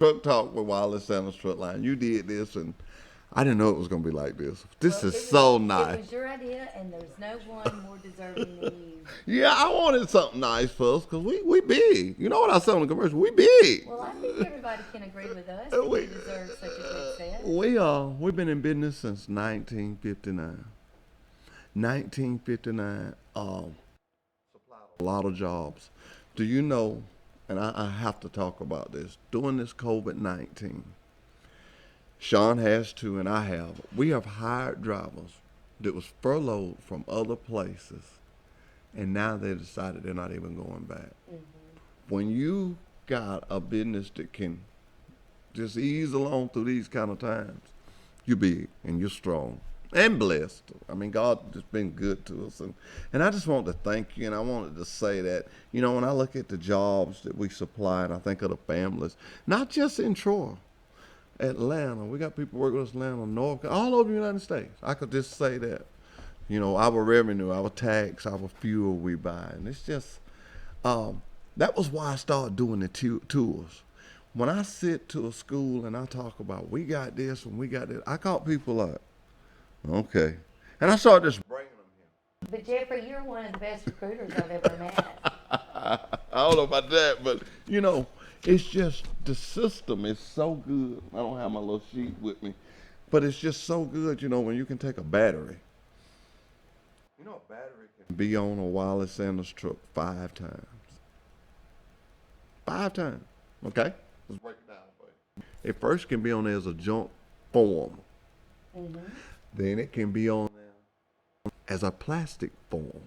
Truck Talk with Wireless Sandals Truck Line. You did this, and I didn't know it was gonna be like this. This Well, is so it nice. was your idea, and there's no one more deserving than you. Yeah, I wanted something nice for us because we big. You know what I said on the commercial? We big. Well, I think everybody can agree with us that we you deserve such a good set. we've been in business since 1959. 1959. A lot of jobs. Do you know? And I have to talk about this. During this COVID-19, Sean has too, and I have. We have hired drivers that was furloughed from other places, and now they decided they're not even going back. When you got a business that can just ease along through these kind of times, you're big and you're strong and blessed. I mean, God has been good to us, and I just want to thank you. And I wanted to say that, you know, when I look at the jobs that we supply, and I think of the families, not just in Troy, Atlanta. We got people working with us in Atlanta, North, all over the United States. I could just say that. You know, our revenue, our tax, our fuel we buy, and it's just that was why I started doing the tours. When I sit to a school and I talk about we got this and we got that, I call people up. Okay, and I started just bringing them But Jeffrey, you're one of the best recruiters I've ever met. here. I don't know about that, but you know, it's just the system is so good. I don't have my little sheet with me, but it's just so good. You know, when you can take a battery. You know, a battery can be on a Wallace Sanders truck 5 times. 5 times. Okay? Let's break it down for you. It first can be on there as a junk form. Then it can be on there as a plastic form.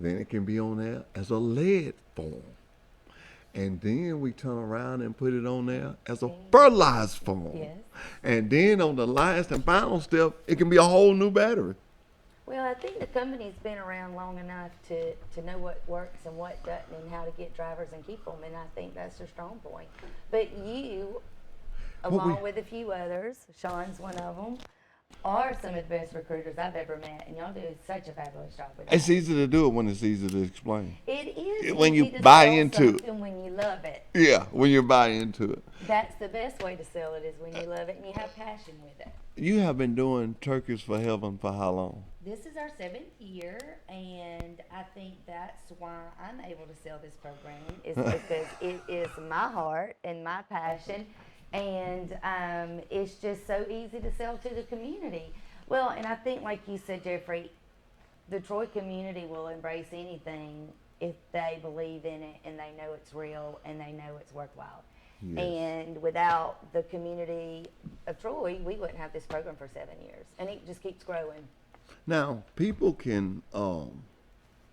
Then it can be on there as a lead form. And then we turn around and put it on there as a fertilized form. Yes. And then on the last and final step, it can be a whole new battery. Well, I think the company's been around long enough to know what works and what doesn't and how to get drivers and keep them, and I think that's their strong point. But you, along with a few others, Sean's one of them, are some of the best recruiters I've ever met, and y'all do such a fabulous job with It's that. easy to do it when it's easy to explain. It is When you easy to buy sell into it. something when you love it. Yeah, when you buy into it. That's the best way to sell it is when you love it and you have passion with it. You have been doing Turkeys for Heaven for how long? This is our 7th year, and I think that's why I'm able to sell this program is because it is my heart and my passion, and it's just so easy to sell to the community. Well, and I think, like you said, Jeffrey, the Troy community will embrace anything if they believe in it and they know it's real and they know it's worthwhile. Yes. And without the community of Troy, we wouldn't have this program for 7 years, and it just keeps growing. Now, people can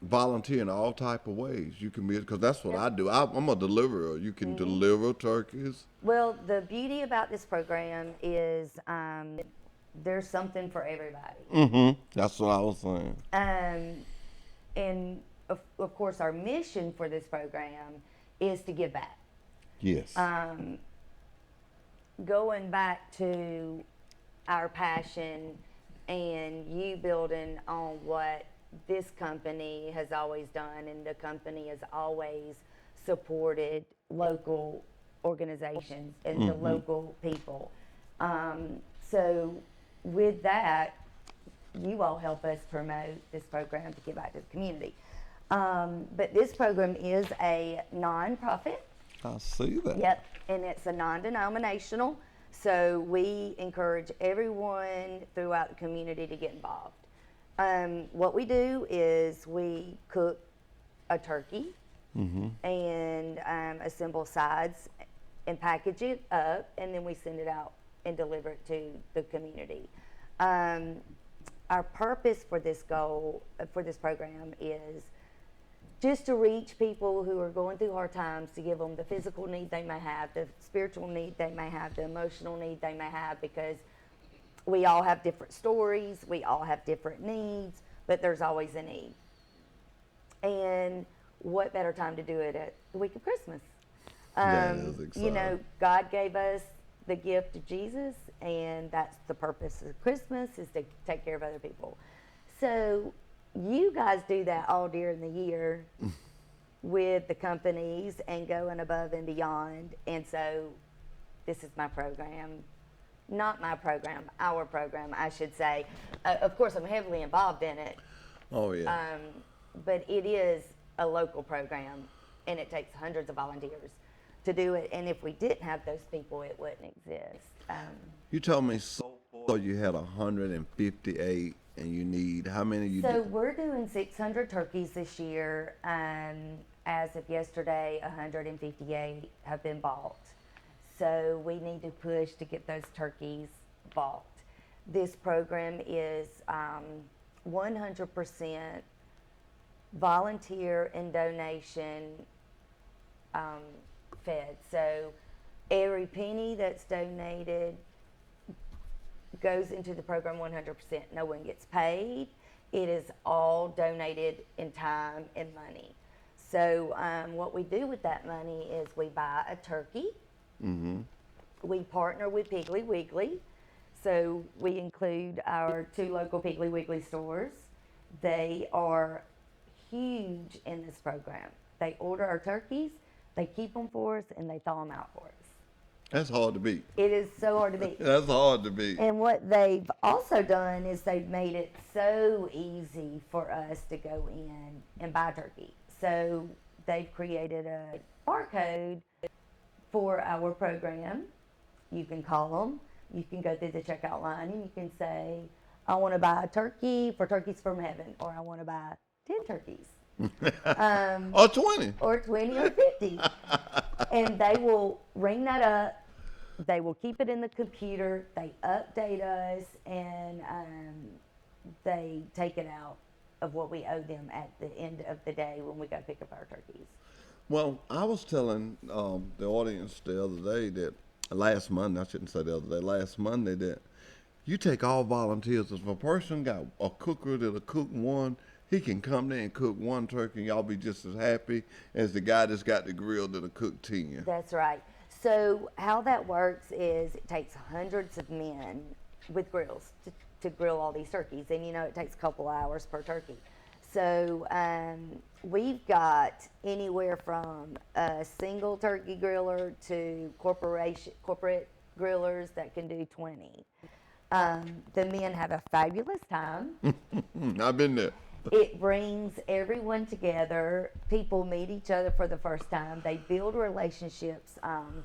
volunteer in all type of ways. You can be, because that's what I do. I'm a deliverer. You can deliver turkeys. Well, the beauty about this program is there's something for everybody. That's what I was saying. And of course, our mission for this program is to give back. Yes. Going back to our passion and you building on what this company has always done, and the company has always supported local organizations and the local people. So with that, you all help us promote this program to give back to the community. But this program is a nonprofit. I see that. Yep, and it's a non-denominational, so we encourage everyone throughout the community to get involved. What we do is we cook a turkey and assemble sides and package it up, and then we send it out and deliver it to the community. Our purpose for this program is just to reach people who are going through hard times, to give them the physical need they may have, the spiritual need they may have, the emotional need they may have, because we all have different stories, we all have different needs, but there's always a need. And what better time to do it at the week of Christmas? That is exciting. You know, God gave us the gift of Jesus, and that's the purpose of Christmas, is to take care of other people. So you guys do that all during the year with the companies and going above and beyond. And so this is my program. Not my program, our program, I should say. Of course, I'm heavily involved in it, Oh, yeah. but it is a local program, and it takes hundreds of volunteers to do it. And if we didn't have those people, it wouldn't exist. You told me so far you had 158 and you need, how many you So did? we're doing 600 turkeys this year. As of yesterday, 158 have been bought. So we need to push to get those turkeys bought. This program is 100% volunteer and donation fed. So every penny that's donated goes into the program 100%. No one gets paid. It is all donated in time and money. So what we do with that money is we buy a turkey. We partner with Piggly Wiggly. So we include our 2 local Piggly Wiggly stores. They are huge in this program. They order our turkeys, they keep them for us, and they thaw them out for us. That's hard to beat. It is so hard to beat. That's hard to beat. And what they've also done is they've made it so easy for us to go in and buy turkey. So they've created a barcode for our program. You can call them. You can go through the checkout line and you can say, I want to buy a turkey for Turkeys from Heaven, or I want to buy 10 turkeys. Or 20. Or 20 or 50. And they will ring that up. They will keep it in the computer. They update us, and they take it out of what we owe them at the end of the day when we go pick up our turkeys. Well, I was telling the audience the other day that last Monday, I shouldn't say the other day, last Monday, that you take all volunteers. If a person got a cooker that'll cook one, he can come there and cook one turkey, and y'all be just as happy as the guy that's got the grill that'll cook 10. That's right. So how that works is it takes hundreds of men with grills to grill all these turkeys, and you know it takes a couple hours per turkey. So we've got anywhere from a single turkey griller to corporate grillers that can do 20. The men have a fabulous time. I've been there. It brings everyone together. People meet each other for the first time. They build relationships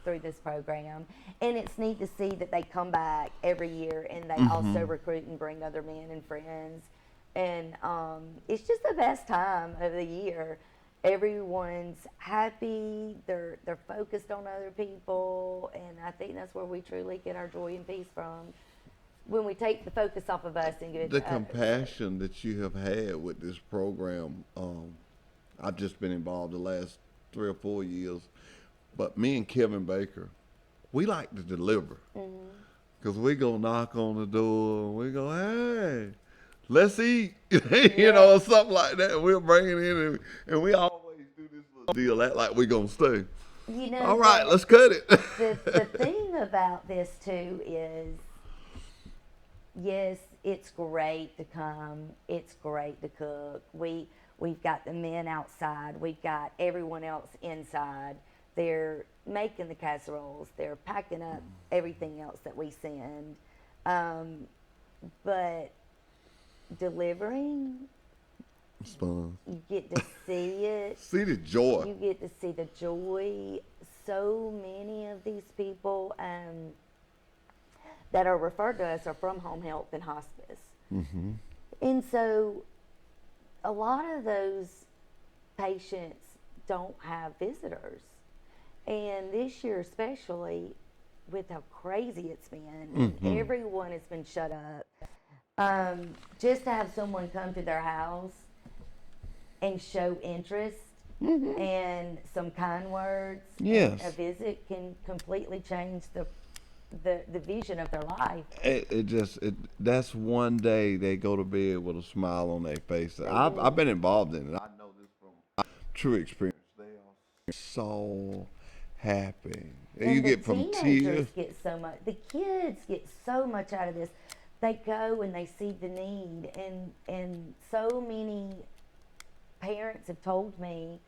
through this program. And it's neat to see that they come back every year, and they also recruit and bring other men and friends. And it's just the best time of the year. Everyone's happy. They're focused on other people. And I think that's where we truly get our joy and peace from, when we take the focus off of us and give it The to others. compassion that you have had with this program, I've just been involved the last 3 or 4 years, but me and Kevin Baker, we like to deliver, because we go knock on the door and we go, hey, let's eat, you know, or something like that. We'll bring it in, and we always do this little deal, act like we're gonna stay. You know, All right, let's cut it. the thing about this too is, yes, it's great to come. It's great to cook. We've got the men outside. We've got everyone else inside. They're making the casseroles. They're packing up everything else that we send. But delivering, It's fun. you get to see it. See the joy. You get to see the joy. So many of these people that are referred to us are from home health and hospice. And so a lot of those patients don't have visitors. And this year especially, with how crazy it's been, and everyone has been shut up, just to have someone come to their house and show interest and some kind words, Yes. and a visit can completely change the vision of their life. That's one day they go to bed with a smile on their face. I've been involved in it. I know this from true experience. They are so happy. And You the get from teenagers tears. get so much. The kids get so much out of this. They go and they see the need, and so many parents have told me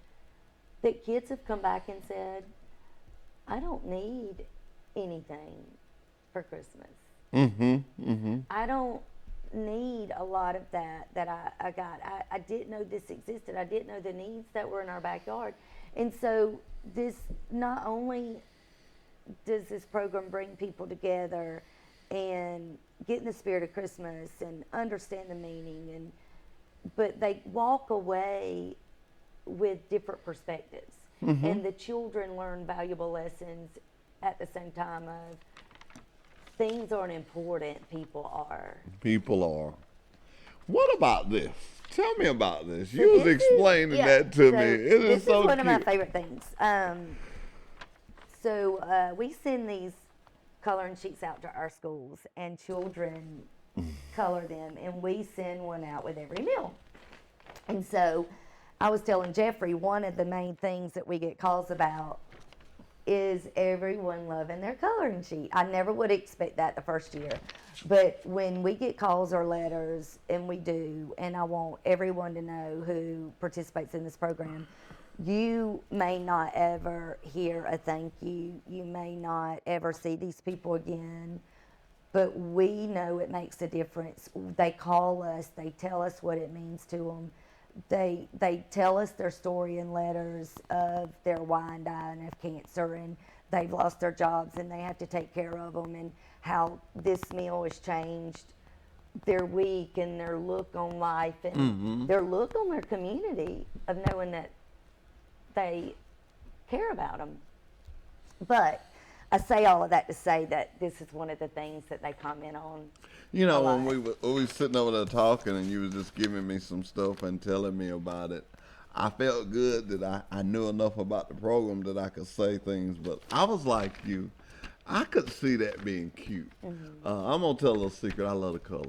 that kids have come back and said, I don't need anything for Christmas. Mm-hmm. I don't need a lot of that I got. I didn't know this existed. I didn't know the needs that were in our backyard. And so this, not only does this program bring people together and get in the spirit of Christmas and understand the meaning, but they walk away with different perspectives. And the children learn valuable lessons at the same time of things aren't important, people are. People are. What about this? Tell me about this. So You was this is- explaining yeah, that to so me. It is this so is one cute. of my favorite things. We send these coloring sheets out to our schools, and children color them, and we send one out with every meal. And so I was telling Jeffrey, one of the main things that we get calls about is everyone loving their coloring sheet. I never would expect that the first year. But when we get calls or letters, and we do, and I want everyone to know who participates in this program, you may not ever hear a thank you. You may not ever see these people again. But we know it makes a difference. They call us, they tell us what it means to them. They tell us their story in letters of their wife dying of cancer, and they've lost their jobs and they have to take care of them, and how this meal has changed their week and their look on life and their look on their community of knowing that they care about them. But I say all of that to say that this is one of the things that they comment on. You know, a when lot. we was sitting over there talking and you was just giving me some stuff and telling me about it, I felt good that I knew enough about the program that I could say things. But I was like you. I could see that being cute. I'm going to tell a little secret. I love the color.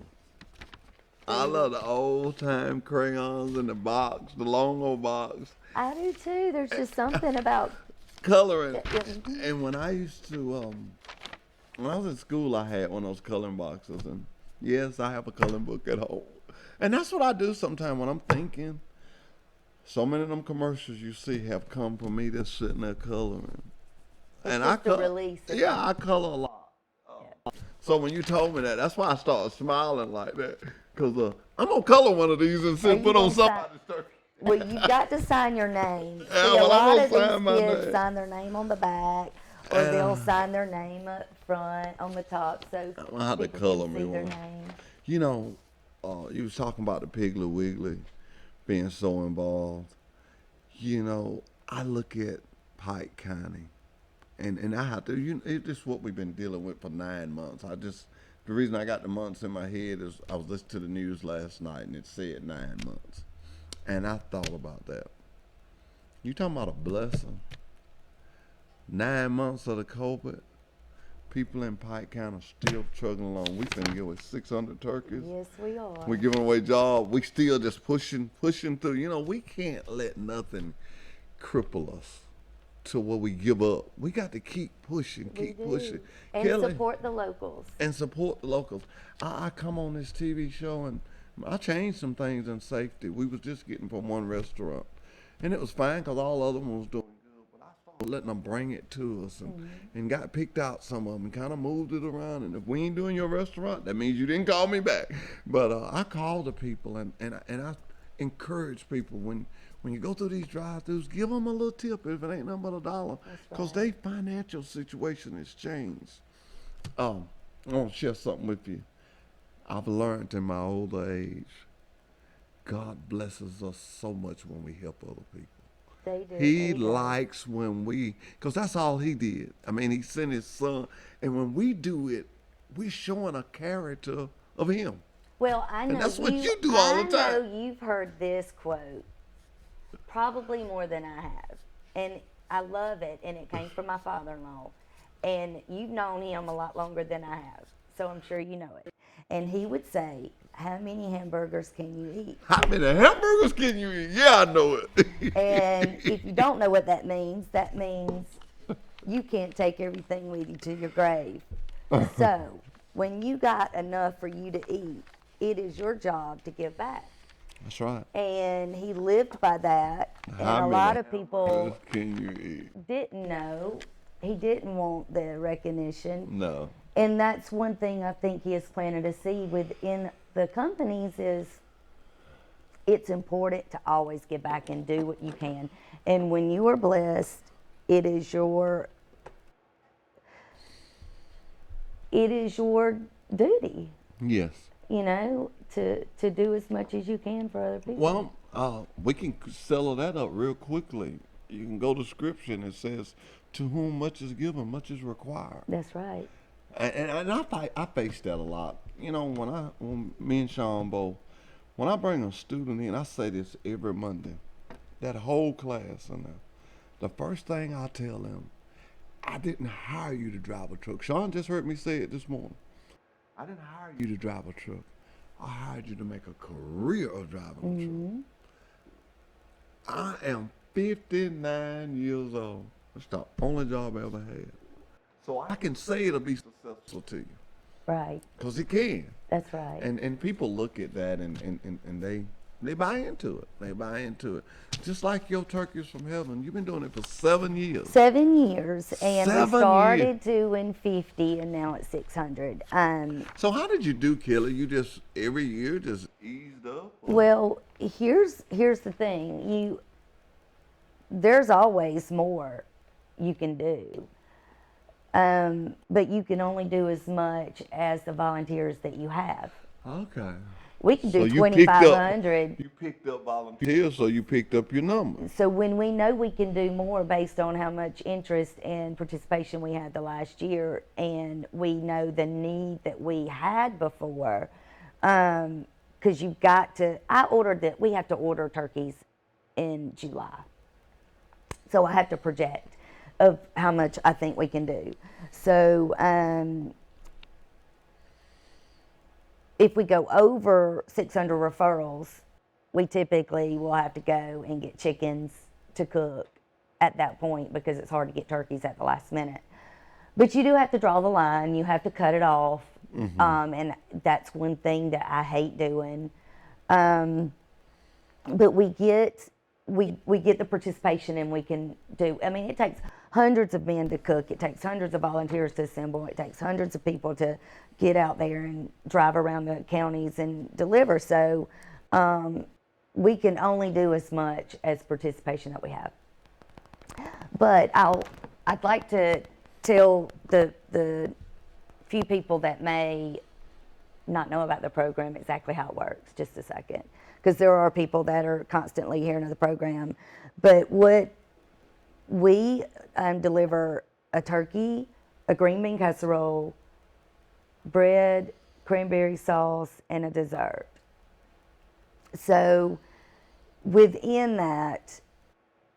I love the old time crayons in the box, the long old box. I do too. There's just something about Coloring. Yeah. And when I used to, when I was in school, I had one of those coloring boxes, and yes, I have a coloring book at home. And that's what I do sometimes when I'm thinking. So many of them commercials you see have come from me just sitting there coloring. And just a release of yeah, I color a lot. So when you told me that, that's why I started smiling like that. Because I'm going to color one of these and Are you put on gonna sign- somebody's turkey. well, you got to sign your name. Yeah, See, well, a I'm lot gonna of these sign my kids name. sign their name on the back, or they'll sign their name up front on the top, so I'm gonna have to people color can me see their one. name. You know, you was talking about the Piggly Wiggly being so involved. You know, I look at Pike County, and I have to. It's just what we've been dealing with for 9 months. The reason I got the months in my head is I was listening to the news last night and it said 9 months, and I thought about that. You talking about a blessing? 9 months of the COVID. People in Pike County still struggling along. We finna give away 600 turkeys. Yes, we are. We're giving away jobs. We still just pushing through. You know, we can't let nothing cripple us to where we give up. We got to keep pushing, We keep do. pushing. And Kelly, support the locals. and support the locals. I come on this TV show and I changed some things in safety. We was just getting from one restaurant, and it was fine because all other ones was doing good. But I started letting them bring it to us and got picked out some of them and kind of moved it around. And if we ain't doing your restaurant, that means you didn't call me back. But I call the people and I encourage people when you go through these drive-thrus, give them a little tip if it ain't nothing but $1, because their financial situation has changed. I want to share something with you. I've learned in my older age, God blesses us so much when we help other people. They do. He They do. likes when because that's all he did. I mean, he sent his son, and when we do it, we're showing a character of him. Well, I know that's what you do all the time. I know you've heard this quote probably more than I have, and I love it. And it came from my father-in-law, and you've known him a lot longer than I have, so I'm sure you know it. And he would say, "How many hamburgers can you eat?" How many hamburgers can you eat? Yeah, I know it. And if you don't know what that means you can't take everything with you to your grave. So when you got enough for you to eat, it is your job to give back. That's right. And he lived by that. And How a lot many of people hamburgers can you eat? didn't know He didn't want the recognition. No. And that's one thing I think he has planted a seed within the companies is it's important to always give back and do what you can. And when you are blessed, it is your duty, Yes. you know, to do as much as you can for other people. Well, we can settle that up real quickly. You can go to scripture and it says, "To whom much is given, much is required." That's right. And I face that a lot. You know, when me and Sean both, when I bring a student in, I say this every Monday, that whole class in there. The first thing I tell them, I didn't hire you to drive a truck. Sean just heard me say it this morning. I didn't hire you to drive a truck. I hired you to make a career of driving a truck. I am 59 years old. It's the only job I ever had. So I can say it'll be successful to you. Right. Because it can. That's right. And people look at that and they buy into it. They buy into it. Just like your turkeys from heaven. You've been doing it for 7 years. 7 years, and we 7 started doing 50, and now it's 600. So how did you do, Kelly? You just every year just eased up? Or- Well, here's the thing. There's always more you can do, but you can only do as much as the volunteers that you have. Okay. We can do So you picked up- 2,500. You picked up volunteers, so you picked up your numbers. So when we know we can do more based on how much interest and participation we had the last year, and we know the need that we had before, because you've got to. We have to order turkeys in July, so I have to project of how much I think we can do. So if we go over 600 referrals, we typically will have to go and get chickens to cook at that point because it's hard to get turkeys at the last minute. But you do have to draw the line. You have to cut it off. And that's one thing that I hate doing. But we get the participation, and we can do. I mean, it takes hundreds of men to cook. It takes hundreds of volunteers to assemble. It takes hundreds of people to get out there and drive around the counties and deliver. So we can only do as much as participation that we have. But I'd like to tell the few people that may not know about the program exactly how it works, just a second, because there are people that are constantly hearing of the program. But what we deliver a turkey, a green bean casserole, bread, cranberry sauce, and a dessert. So within that,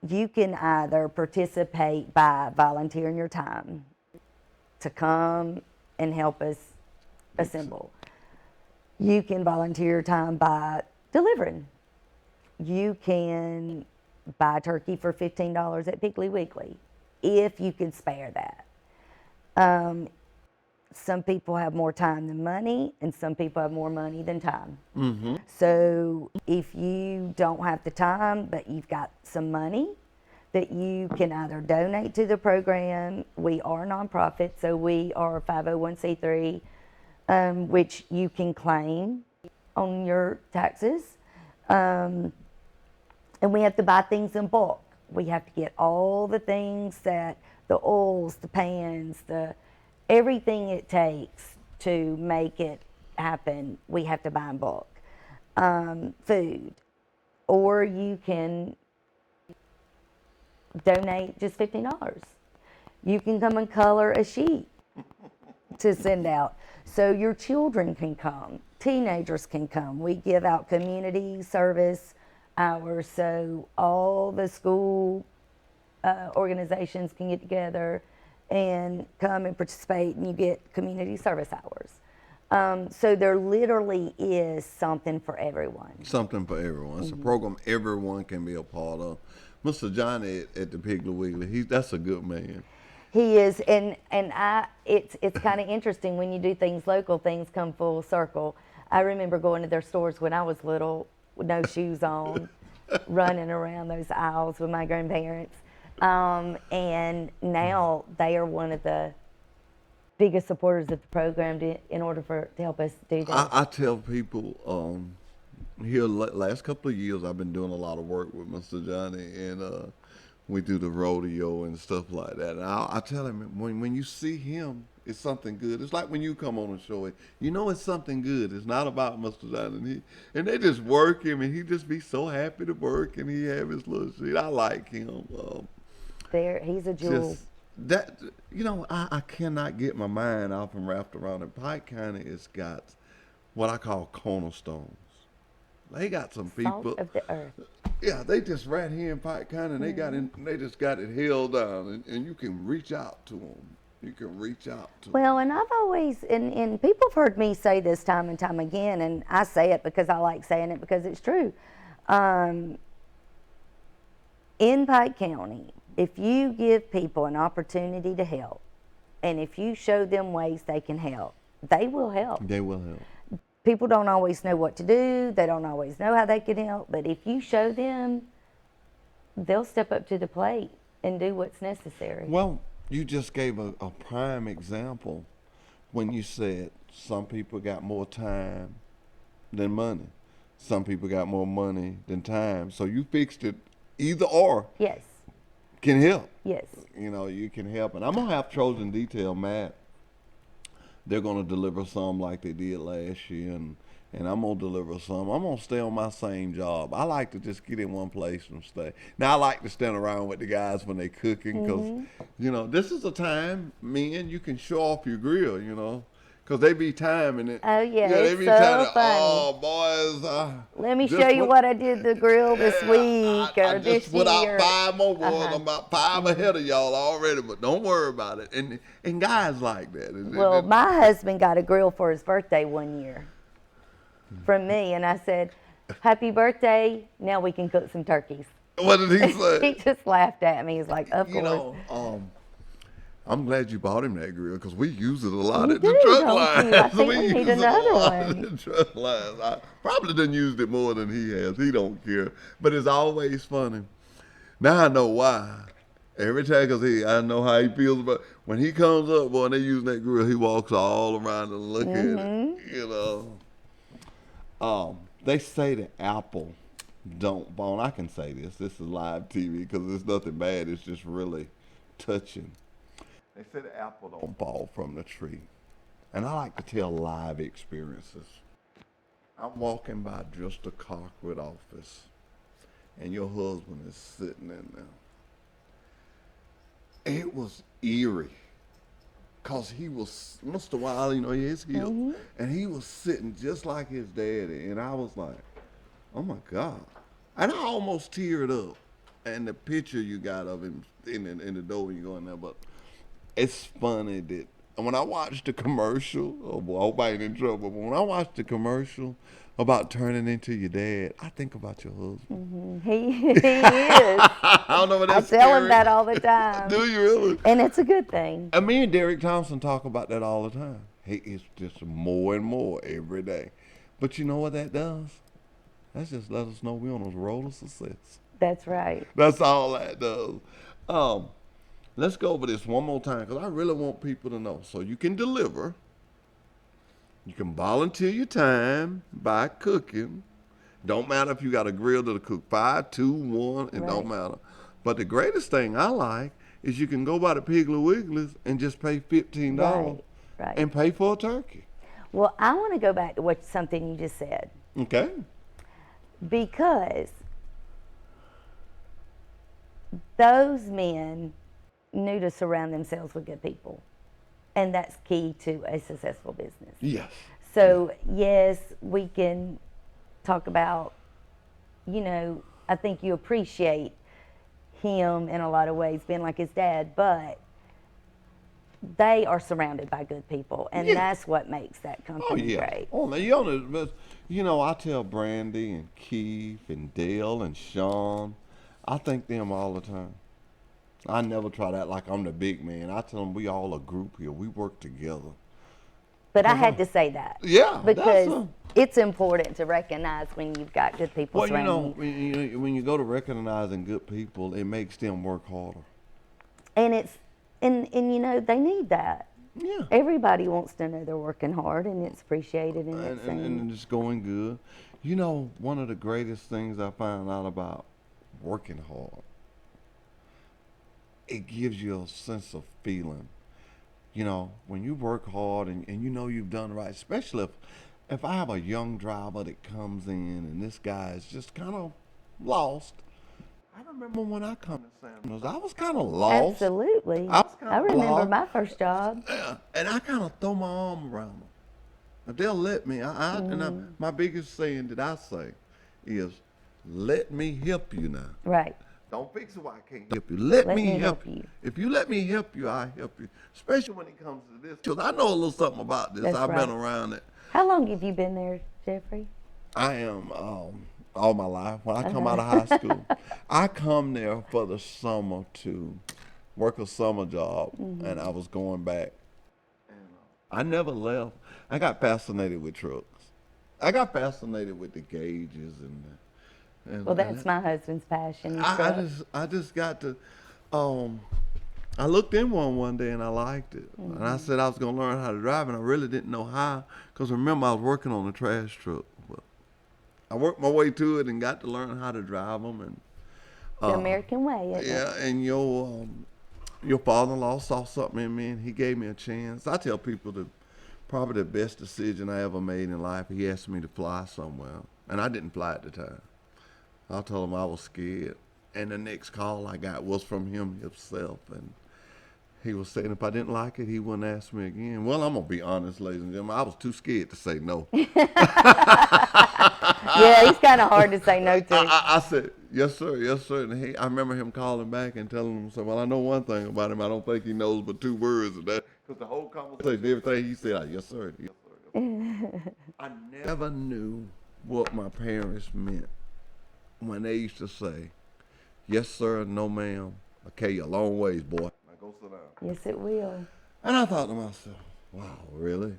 you can either participate by volunteering your time to come and help us assemble. You can volunteer your time by delivering. You can buy turkey for $15 at Piggly Wiggly, if you can spare that. Some people have more time than money, and some people have more money than time. So if you don't have the time, but you've got some money that you can either donate to the program. We are a nonprofit, so we are a 501c3, which you can claim on your taxes. And we have to buy things in bulk. We have to get all the things the oils, the pans, everything it takes to make it happen, we have to buy in bulk. Food. Or you can donate just $15. You can come and color a sheet to send out. So your children can come, teenagers can come. We give out community service hours, so all the school organizations can get together and come and participate, and you get community service hours. So there literally is something for everyone. Something for everyone. It's a program everyone can be a part of. Mr. Johnny at the Piggly Wiggly, that's a good man. He is, and it's kind of interesting when you do things local, things come full circle. I remember going to their stores when I was little with no shoes on, running around those aisles with my grandparents. And now they are one of the biggest supporters of the program in order to help us do that. I tell people, here last couple of years I've been doing a lot of work with Mr. Johnny, and we do the rodeo and stuff like that. And I tell him when you see him, it's something good. It's like when you come on a show, you know it's something good. It's not about Mr. Johnny, and they just work him, and he just be so happy to work, and he have his little shit. I like him. He's a jewel. Just that, I cannot get my mind off and wrapped around it. Pike County has got what I call cornerstones. They got some people. Salt of the earth. Yeah, they just right here in Pike County, and they just got it held down, and you can reach out to them. You can reach out to them. Well, and I've always, and people have heard me say this time and time again, and I say it because I like saying it because it's true. In Pike County, if you give people an opportunity to help, and if you show them ways they can help, they will help. They will help. People don't always know what to do. They don't always know how they can help. But if you show them, they'll step up to the plate and do what's necessary. Well, you just gave a prime example when you said some people got more time than money. Some people got more money than time. So you fixed it either or. Yes. Can help. Yes. You can help. And I'm going to have Trojan Detail, Matt. They're going to deliver some like they did last year, and I'm going to deliver some. I'm going to stay on my same job. I like to just get in one place and stay. Now, I like to stand around with the guys when they're cooking because, this is a time, men, you can show off your grill, because they be timing it. Oh, yeah, they it's be so timing, funny. oh, boys. Let me show you what I did the grill this week I or this just put year. out 5 more boys. I'm about 5 ahead of y'all already, but don't worry about it. And guys like that. Well, my husband got a grill for his birthday one year from me, and I said, "Happy birthday! Now we can cook some turkeys." What did he say? He just laughed at me. He's like, "Of course." I'm glad you bought him that grill because we use it a lot You at the do, truck don't line. you? I think we use need it a another lot one. at the truck lines. I probably done used it more than he has. He don't care, but it's always funny. Now I know why. Every time, because I know how he feels about when he comes up, boy, and they using that grill, he walks all around and look at it, They say the apple don't fall. I can say this. This is live TV because it's nothing bad. It's just really touching. They say the apple don't fall from the tree. And I like to tell live experiences. I'm walking by just a corporate office, and your husband is sitting in there. It was eerie, because he was, Mr. Wiley, he is healed, and he was sitting just like his daddy, and I was like, oh my God. And I almost teared up, and the picture you got of him in the door when you go in there, but it's funny that when I watched the commercial, oh boy, I hope I ain't in trouble, but when I watched the commercial about turning into your dad, I think about your husband. He is. I don't know what I that's tell him scary. that all the time. Do you really? And it's a good thing. And me and Derek Thompson talk about that all the time. He is just more and more every day. But you know what that does? That's just let us know we're on a road of success. That's right. That's all that does. Let's go over this one more time because I really want people to know. So you can deliver. You can volunteer your time by cooking. Don't matter if you got a grill that'll cook 5, 2, 1. It don't matter. But the greatest thing I like is you can go by the Piggly Wigglies and just pay $15 Right. and pay for a turkey. Well, I want to go back to something you just said. Okay. Because those men knew to surround themselves with good people. And that's key to a successful business. Yes. So, yes, we can talk about, I think you appreciate him in a lot of ways, being like his dad, but they are surrounded by good people, and that's what makes that company great. Oh, now, I tell Brandy and Keith and Dale and Sean, I thank them all the time. I never try that like I'm the big man. I tell them we all a group here. We work together. But I had to say that. Yeah. Because it's important to recognize when you've got good people surrounding you. When you go to recognizing good people, it makes them work harder. And it's, and you know, they need that. Yeah. Everybody wants to know they're working hard and it's appreciated and And, it's and, seen. and it's going good. You know, one of the greatest things I found out about working hard, it gives you a sense of feeling. You know, when you work hard and you know you've done right, especially if I have a young driver that comes in and this guy is just kind of lost. I remember when I come to Samuels, I was kind of lost. Absolutely. I was kind I of remember lost. my first job. Yeah, and I kind of throw my arm around them. If they'll let me, my biggest saying that I say is, "Let me help you now. Right. Don't fix it why I can't help you. Let Let me me help help you. you. If you let me help you, I help you. Especially when it comes to this, because I know a little something about this. That's I've right. been around it. How long have you been there, Jeffrey? I am all my life. When I come out of high school, I come there for the summer to work a summer job, and I was going back. I never left. I got fascinated with trucks. I got fascinated with the gauges Well, that's my husband's passion. is trucks. I just got to. I looked in one day and I liked it, and I said I was gonna learn how to drive, and I really didn't know how, because remember I was working on a trash truck. But I worked my way to it and got to learn how to drive them, and The American way, isn't it? yeah, and your father-in-law saw something in me, and he gave me a chance. I tell people that probably the best decision I ever made in life. He asked me to fly somewhere, and I didn't fly at the time. I told him I was scared, and the next call I got was from him himself, and he was saying if I didn't like it, he wouldn't ask me again. Well, I'm gonna be honest, ladies and gentlemen, I was too scared to say no. Yeah, he's kind of hard to say no to. I said, yes, sir, yes, sir. And I remember him calling back and telling him, so, well, I know one thing about him. I don't think he knows but two words of that. Because the whole conversation, everything he said, yes, sir, yes, sir. Yes, sir. I never knew what my parents meant when they used to say, yes, sir, no, ma'am. I'll carry you a long ways, boy. Now go sit down. Yes, it will. And I thought to myself, wow, really?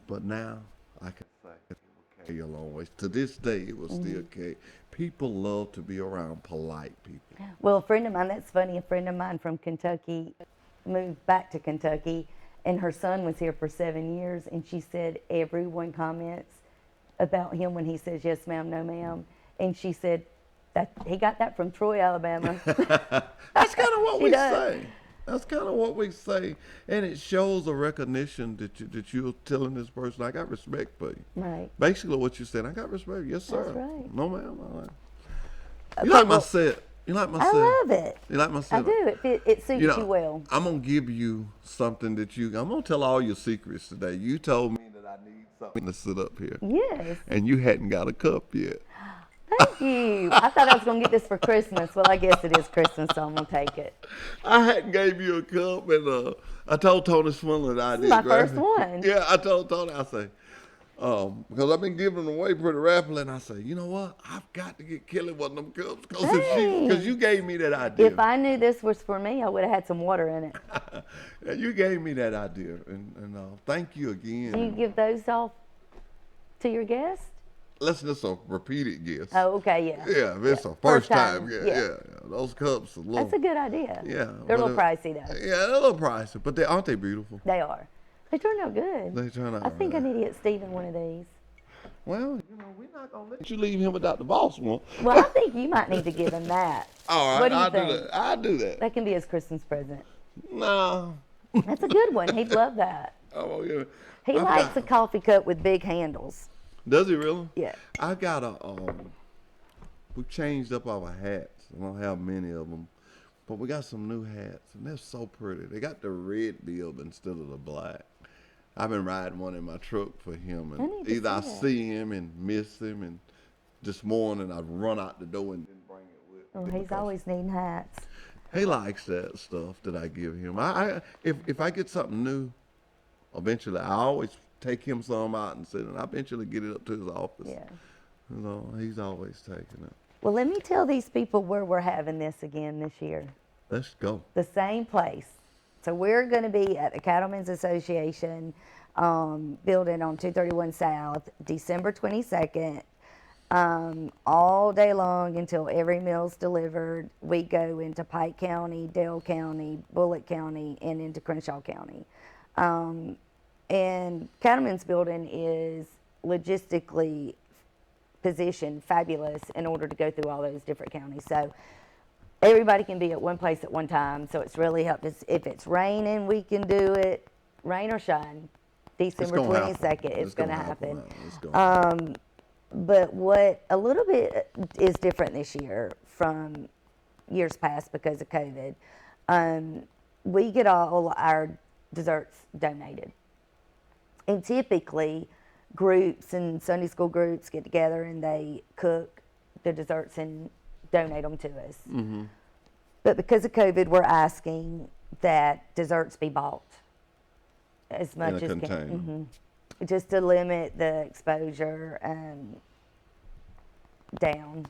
But now I can say it will carry you a long ways. To this day, it will still carry. People love to be around polite people. Well, a friend of mine, that's funny, a friend of mine from Kentucky moved back to Kentucky, and her son was here for 7 years, and she said everyone comments about him when he says yes ma'am, no ma'am, and she said that he got that from Troy, Alabama. That's kind of what She we does. say. That's kind of what we say, and it shows a recognition that you're telling this person, I got respect for you. Right. Basically, what you said, I got respect. Yes, sir. That's right. No, ma'am. All right. Okay, You like my well, set? You like my I set? love it. You like my set? I do. It suits you well. I'm gonna give you something that I'm gonna tell all your secrets today. You told me that I need something to sit up here, Yes. and you hadn't got a cup yet. Thank you. I thought I was going to get this for Christmas. Well, I guess it is Christmas, so I'm going to take it. I hadn't gave you a cup, and I told Tony Swindler that I did. is my right? first one. Yeah, I told Tony, I say, because I've been giving them away pretty rapidly, and I say, you know what? I've got to get Kelly one of them cups because you gave me that idea. If I knew this was for me, I would have had some water in it. Yeah, you gave me that idea, and thank you again. Do you give those off to your guests? Listen, it's a repeated guess. Oh, okay, yeah. Yeah, if it's a First first time, time. Yeah, yeah. yeah. Those cups are a little. That's a good idea. Yeah, They're a but little pricey, though. Yeah, they're a little pricey, but aren't they beautiful? They are. They turn out good. They turn out I think right. I need to get Stephen one of these. Well, we're not gonna let you leave him without the boss one. Well, I think you might need to give him that. All right, What do you I'll think? do that. I'll do that. That can be his Christmas present. No. That's a good one. He'd love that. Oh, yeah. He likes a coffee cup with big handles. Does he really? Yeah. I got we changed up our hats. I don't have many of them, but we got some new hats, and they're so pretty. They got the red bib instead of the black. I've been riding one in my truck for him, I need and to either I see that. see him and miss him, and this morning I run out the door and didn't bring it with Oh, me. he's always needing hats. He likes that stuff that I give him. If I get something new, eventually I always take him some out and sit, and I eventually get it up to his office. Yeah. He's always taking it. Well, let me tell these people where we're having this again this year. Let's go. The same place. So we're going to be at the Cattlemen's Association building on 231 South, December 22nd. all day long until every meal's delivered. We go into Pike County, Dale County, Bullitt County, and into Crenshaw County. And Cattleman's Building is logistically positioned fabulous in order to go through all those different counties. So everybody can be at one place at one time. So it's really helped us. If it's raining, we can do it, rain or shine. December gonna happen. 22nd, it's It's going to gonna happen. happen, man. It's gonna happen. But what a little bit is different this year from years past because of COVID, we get all our desserts donated. And typically, groups and Sunday school groups get together and they cook the desserts and donate them to us. Mm-hmm. But because of COVID, we're asking that desserts be bought as much In a as container. can, just to limit the exposure down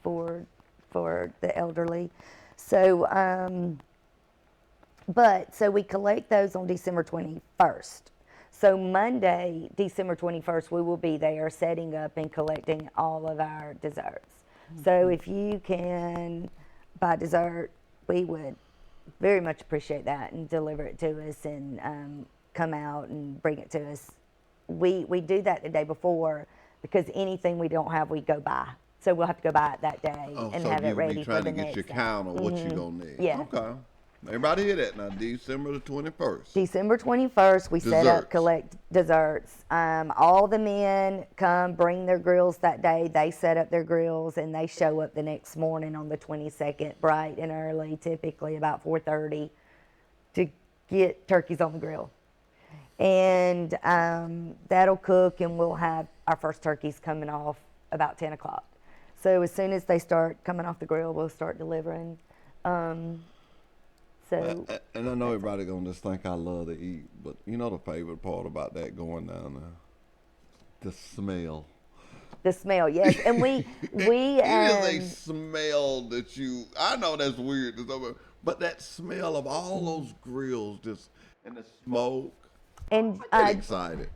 for the elderly. So, so we collect those on December 21st. So Monday, December 21st, we will be there setting up and collecting all of our desserts. So if you can buy dessert, we would very much appreciate that and deliver it to us and come out and bring it to us. We do that the day before because anything we don't have, we go buy. So we'll have to go buy it that day Oh, and so have you it ready be for trying the to get next your day. count on what you gonna need. Yeah. Okay. Everybody hear that now? December the 21st. December 21st, we set up, Desserts. collect desserts. All the men come, bring their grills that day. They set up their grills and they show up the next morning on the 22nd, bright and early, typically about 4:30, to get turkeys on the grill. And that'll cook, and we'll have our first turkeys coming off about 10 o'clock. So as soon as they start coming off the grill, we'll start delivering. So And I know everybody gonna just think I love to eat, but you know the favorite part about that going down there? The smell. the smell, yes, and we It is a smell that I know that's weird, to some, but that smell of all those grills just, and the smoke, and I get excited.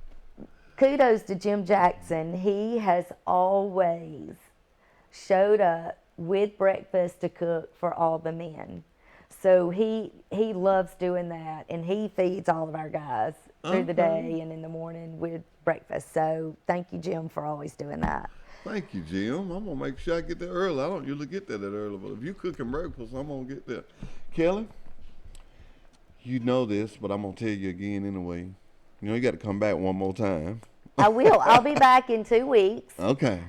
kudos to Jim Jackson. He has always showed up with breakfast to cook for all the men. So he loves doing that, and he feeds all of our guys through the day and in the morning with breakfast. So thank you, Jim, for always doing that. Thank you, Jim. I'm gonna make sure I get there early. I don't usually get there that early, but if you cooking breakfast, I'm gonna get there. Kelly, you know this, but I'm gonna tell you again anyway. You know you got to come back one more time. I will. I'll be back in 2 weeks. Okay.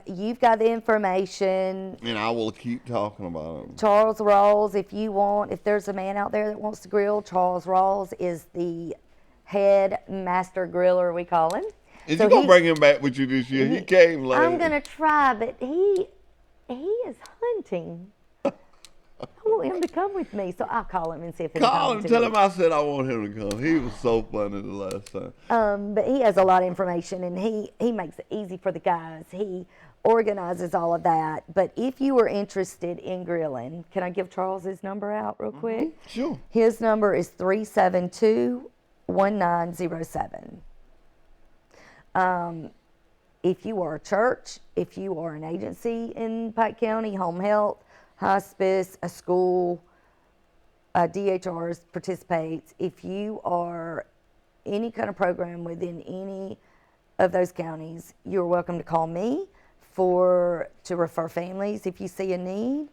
You've got the information. And I will keep talking about it. Charles Rawls, if there's a man out there that wants to grill, Charles Rawls is the head master griller, we call him. Is So you gonna bring him back with you this year? He came late. I'm gonna try, but he is hunting. I want him to come with me, so I'll call him and see if he'll Call come him, to tell me. him I said I want him to come. He was so funny the last time. But he has a lot of information, and he makes it easy for the guys. He organizes all of that. But if you are interested in grilling, can I give Charles his number out real quick? Sure. His number is 372-1907. If you are a church, if you are an agency in Pike County, home health, hospice, a school, DHRs participates. If you are any kind of program within any of those counties, you're welcome to call me to refer families if you see a need.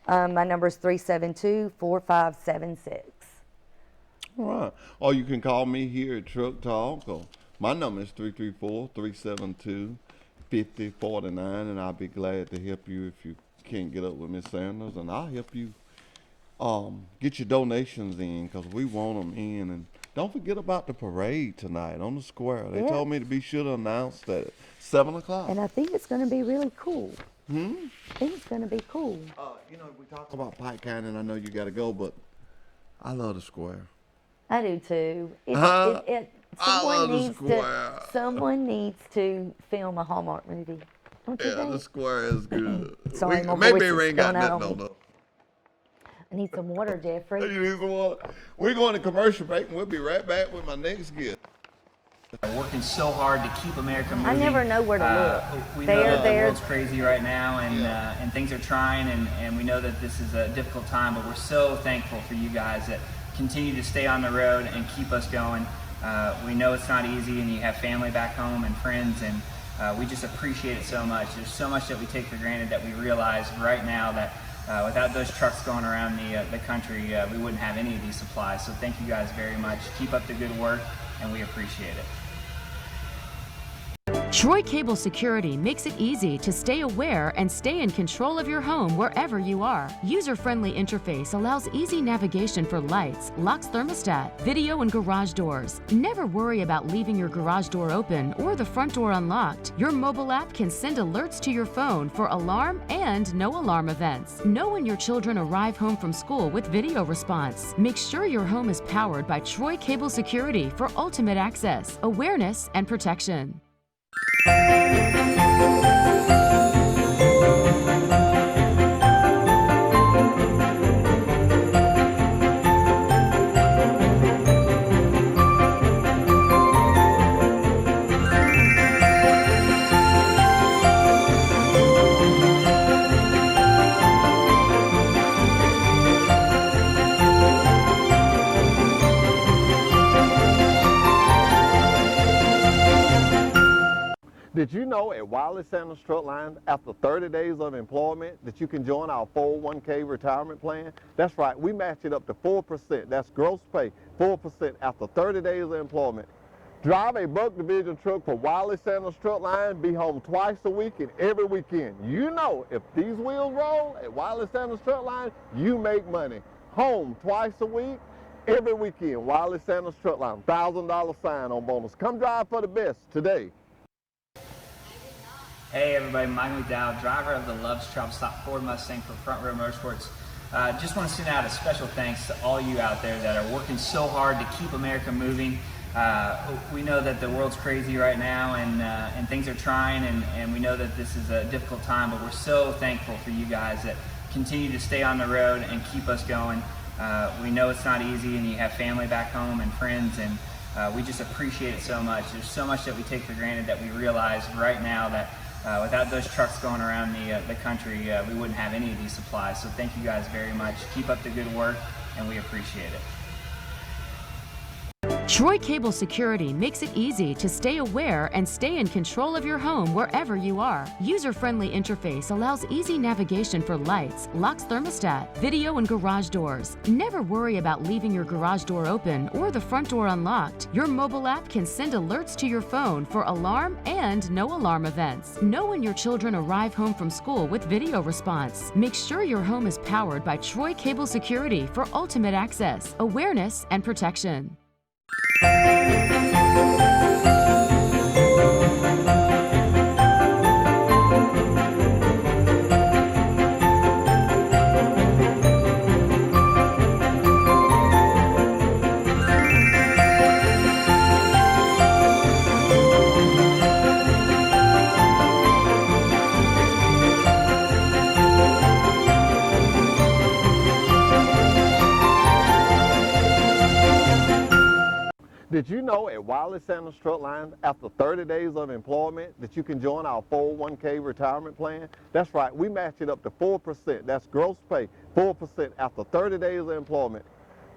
My number is 372-4576. All right. Or you can call me here at Truck Talk. Or my number is 334-372-5049, and I'll be glad to help you if you can't get up with Miss Sanders, and I'll help you get your donations in because we want them in. And don't forget about the parade tonight on the square. They Yeah. told me to be sure to announce that at 7 o'clock. And I think it's going to be really cool. I think it's going to be cool. You know, we talk about Pike County, and I know you got to go, but I love the square. I do too. I love the needs square. someone needs to film a Hallmark movie. Don't you Yeah, think? the square is good. Sorry, my maybe voice we is ain't got going out nothing on on me. I need some water, Jeffrey. You need some water? We're going to commercial break, and we'll be right back with my next guest. We're working so hard to keep America moving. I never know where to look. We know that the world's crazy right now, and things are trying, and we know that this is a difficult time, but we're so thankful for you guys that continue to stay on the road and keep us going. We know it's not easy, and you have family back home and friends, and we just appreciate it so much. There's so much that we take for granted that we realize right now that without those trucks going around the country, we wouldn't have any of these supplies. So thank you guys very much. Keep up the good work, and we appreciate it. Troy Cable Security makes it easy to stay aware and stay in control of your home wherever you are. User-friendly interface allows easy navigation for lights, locks thermostat, video, and garage doors. Never worry about leaving your garage door open or the front door unlocked. Your mobile app can send alerts to your phone for alarm and no alarm events. Know when your children arrive home from school with video response. Make sure your home is powered by Troy Cable Security for ultimate access, awareness, and protection. Did you know at Wiley Sanders Truck Line, after 30 days of employment, that you can join our 401k retirement plan? That's right, we match it up to 4%. That's gross pay, 4% after 30 days of employment. Drive a Buck Division truck for Wiley Sanders Truck Line, be home twice a week and every weekend. You know, if these wheels roll at Wiley Sanders Truck Line, you make money. Home twice a week, every weekend. Wiley Sanders Truck Line, $1,000 sign-on bonus. Come drive for the best today. Hey everybody, Mike McDowell, driver of the Love's Travel Stop Ford Mustang for Front Row Motorsports. Just want to send out a special thanks to all you out there that are working so hard to keep America moving. We know that the world's crazy right now, and things are trying, and we know that this is a difficult time, but we're so thankful for you guys that continue to stay on the road and keep us going. We know it's not easy, and you have family back home and friends, and we just appreciate it so much. There's so much that we take for granted that we realize right now that without those trucks going around the country, we wouldn't have any of these supplies. So thank you guys very much. Keep up the good work, and we appreciate it. Troy Cable Security makes it easy to stay aware and stay in control of your home wherever you are. User-friendly interface allows easy navigation for lights, locks thermostat, video, and garage doors. Never worry about leaving your garage door open or the front door unlocked. Your mobile app can send alerts to your phone for alarm and no alarm events. Know when your children arrive home from school with video response. Make sure your home is powered by Troy Cable Security for ultimate access, awareness, and protection. Did you know at Wiley Sanders Truck Line, after 30 days of employment, that you can join our 401k retirement plan? That's right, we match it up to 4%. That's gross pay, 4% after 30 days of employment.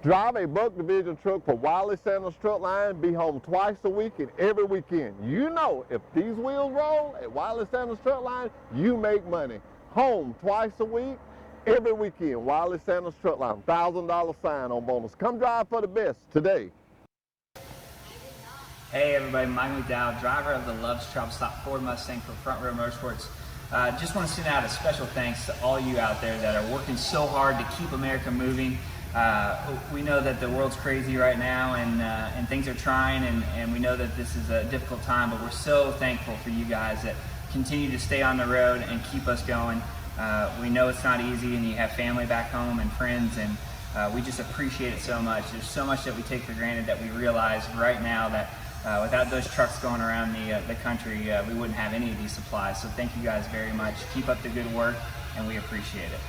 Drive a Buck Division truck for Wiley Sanders Truck Line, be home twice a week and every weekend. You know, if these wheels roll at Wiley Sanders Truck Line, you make money. Home twice a week, every weekend. Wiley Sanders Truck Line, $1,000 sign-on bonus. Come drive for the best today. Hey everybody, Mike McDowell, driver of the Love's Travel Stop Ford Mustang for Front Row Motorsports. Just want to send out a special thanks to all you out there that are working so hard to keep America moving. We know that the world's crazy right now, and things are trying, and we know that this is a difficult time, but we're so thankful for you guys that continue to stay on the road and keep us going. We know it's not easy, and you have family back home and friends, and we just appreciate it so much. There's so much that we take for granted that we realize right now that without those trucks going around the country, we wouldn't have any of these supplies. So thank you guys very much. Keep up the good work, and we appreciate it.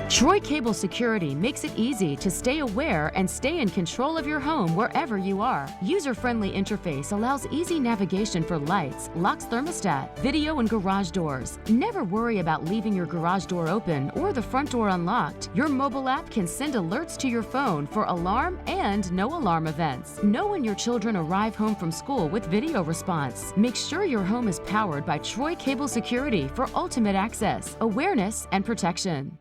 Troy Cable Security makes it easy to stay aware and stay in control of your home wherever you are. User-friendly interface allows easy navigation for lights, locks thermostat, video and garage doors. Never worry about leaving your garage door open or the front door unlocked. Your mobile app can send alerts to your phone for alarm and no alarm events. Know when your children arrive home from school with video response. Make sure your home is powered by Troy Cable Security for ultimate access, awareness, and protection.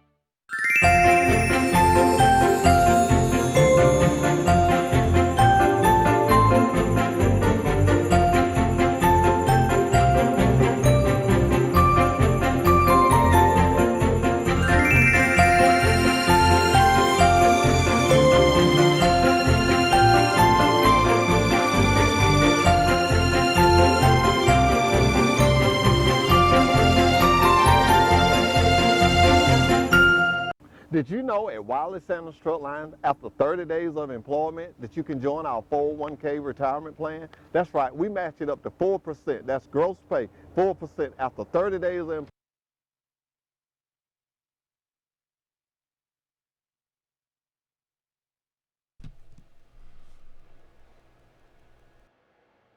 Did you know at Wiley Sanders Truck Lines, after 30 days of employment, that you can join our 401k retirement plan? That's right, we match it up to 4%. That's gross pay, 4% after 30 days of employment.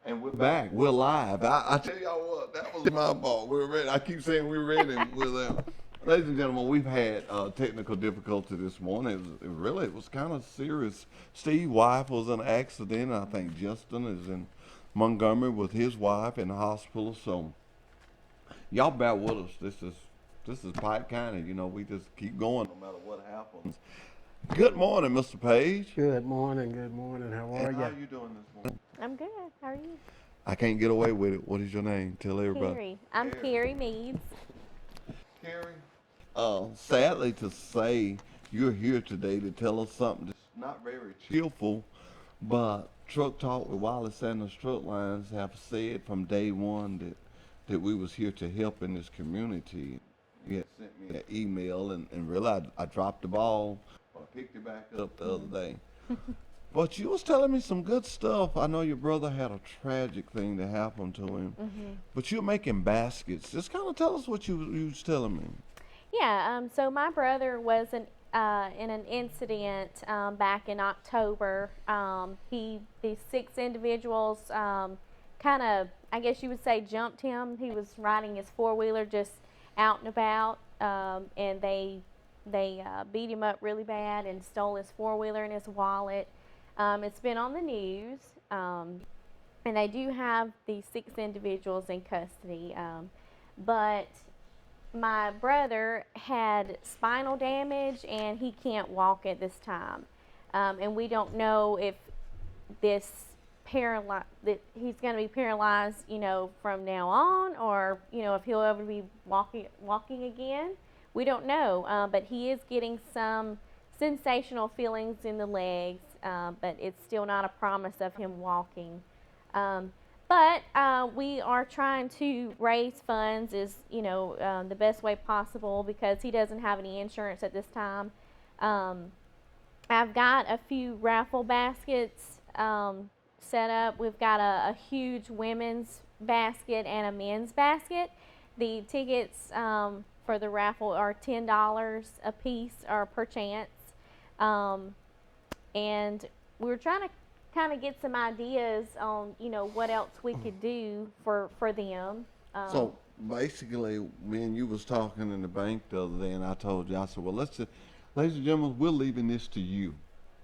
And we're back. We're live. I tell y'all what, that was my fault. We're ready. I keep saying we're ready. Ladies and gentlemen, we've had technical difficulty this morning. It was kind of serious. Steve's wife was in an accident. I think Justin is in Montgomery with his wife in the hospital. So y'all bear with us. This is Pike County. You know, we just keep going no matter what happens. Good morning, Mr. Page. Good morning. How are How you? you doing this morning? I'm good. How are you? I can't get away with it. What is your name? Tell everybody. Carrie. I'm Carrie Meads. Carrie, sadly to say, you're here today to tell us something that's not very cheerful, but Truck Talk with Wiley Sanders Truck Lines have said from day one that we was here to help in this community. You had sent me an email and realized I dropped the ball, but I picked it back up the other day. But you was telling me some good stuff. I know your brother had a tragic thing that happened to him, but you're making baskets. Just kind of tell us what you was telling me. Yeah. So my brother was in an incident back in October. These 6 individuals kind of, I guess you would say, jumped him. He was riding his 4-wheeler just out and about, and they beat him up really bad and stole his 4-wheeler and his wallet. It's been on the news, and they do have these 6 individuals in custody, but my brother had spinal damage and he can't walk at this time, and we don't know if that he's going to be paralyzed, from now on, or if he'll ever be walking again. We don't know, but he is getting some sensational feelings in the legs, but it's still not a promise of him walking. But we are trying to raise funds the best way possible, because he doesn't have any insurance at this time. I've got a few raffle baskets set up. We've got a huge women's basket and a men's basket. The tickets for the raffle are $10 a piece or per chance. And we were trying to kind of get some ideas on, what else we could do for them. So basically, me and you was talking in the bank the other day, and I told you, I said, well, ladies and gentlemen, we're leaving this to you.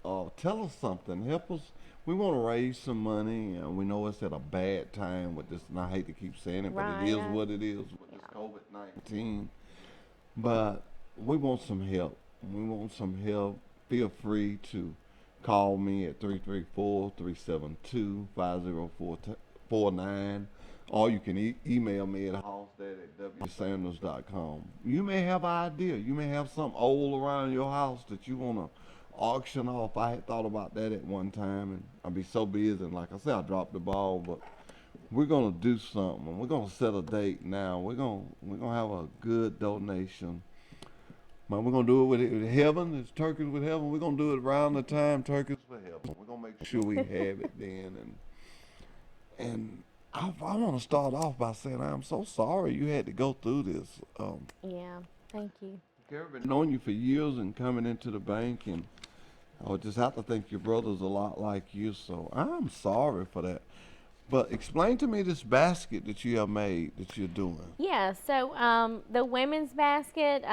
Tell us something. Help us. We want to raise some money, and we know it's at a bad time with this, and I hate to keep saying it, but it is what it is with this COVID-19. But we want some help. Feel free to call me at 334-372-5049, or you can email me at hallsdad@wsanders.com. You may have an idea. You may have something old around your house that you want to auction off. I had thought about that at one time, and I'd be so busy, and like I said, I dropped the ball, but we're going to do something. We're going to set a date now. We're going to have a good donation. But we're going to do it with heaven. It's Turkeys with Heaven. We're going to do it around the time Turkeys with Heaven. We're going to make sure we have it then. And I want to start off by saying I'm so sorry you had to go through this. Yeah, thank you. Carrie, been knowing you for years and coming into the bank, and I would just have to think your brother's a lot like you, so I'm sorry for that. But explain to me this basket that you have made that you're doing. Yeah, so the women's basket,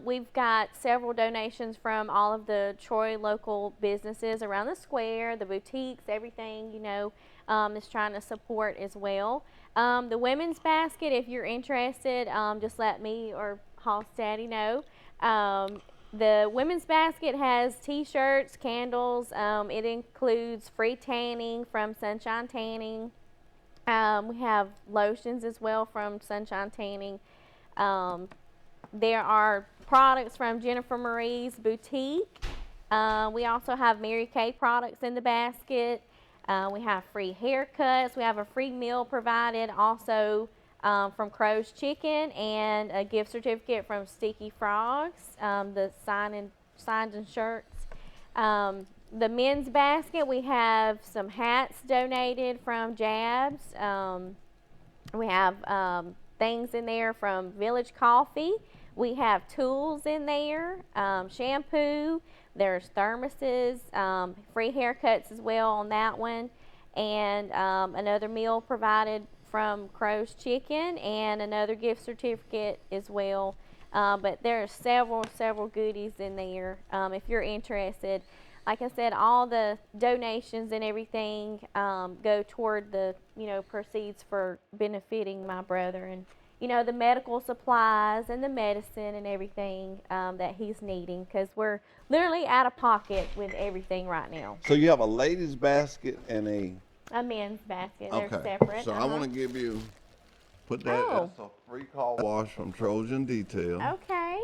we've got several donations from all of the Troy local businesses around the square, the boutiques, everything, is trying to support as well. The women's basket, if you're interested, just let me or Hoss Daddy know. The women's basket has t-shirts, candles. It includes free tanning from Sunshine Tanning. We have lotions as well from Sunshine Tanning. There are products from Jennifer Marie's boutique. We also have Mary Kay products in the basket. We have free haircuts. We have a free meal provided also from Crow's Chicken, and a gift certificate from Sticky Frogs, the signs and shirts. The men's basket, we have some hats donated from Jabs. We have things in there from Village Coffee. We have tools in there, shampoo. There's thermoses, free haircuts as well on that one, and another meal provided from Crow's Chicken, and another gift certificate as well. But there are several goodies in there if you're interested. Like I said, all the donations and everything go toward the proceeds for benefiting my brother, and the medical supplies and the medicine and everything that he's needing, because we're literally out of pocket with everything right now. So you have a ladies' basket and a men's basket. okay. They're separate. So I want to give you, put that Oh. as a free car wash from Trojan Detail, Okay.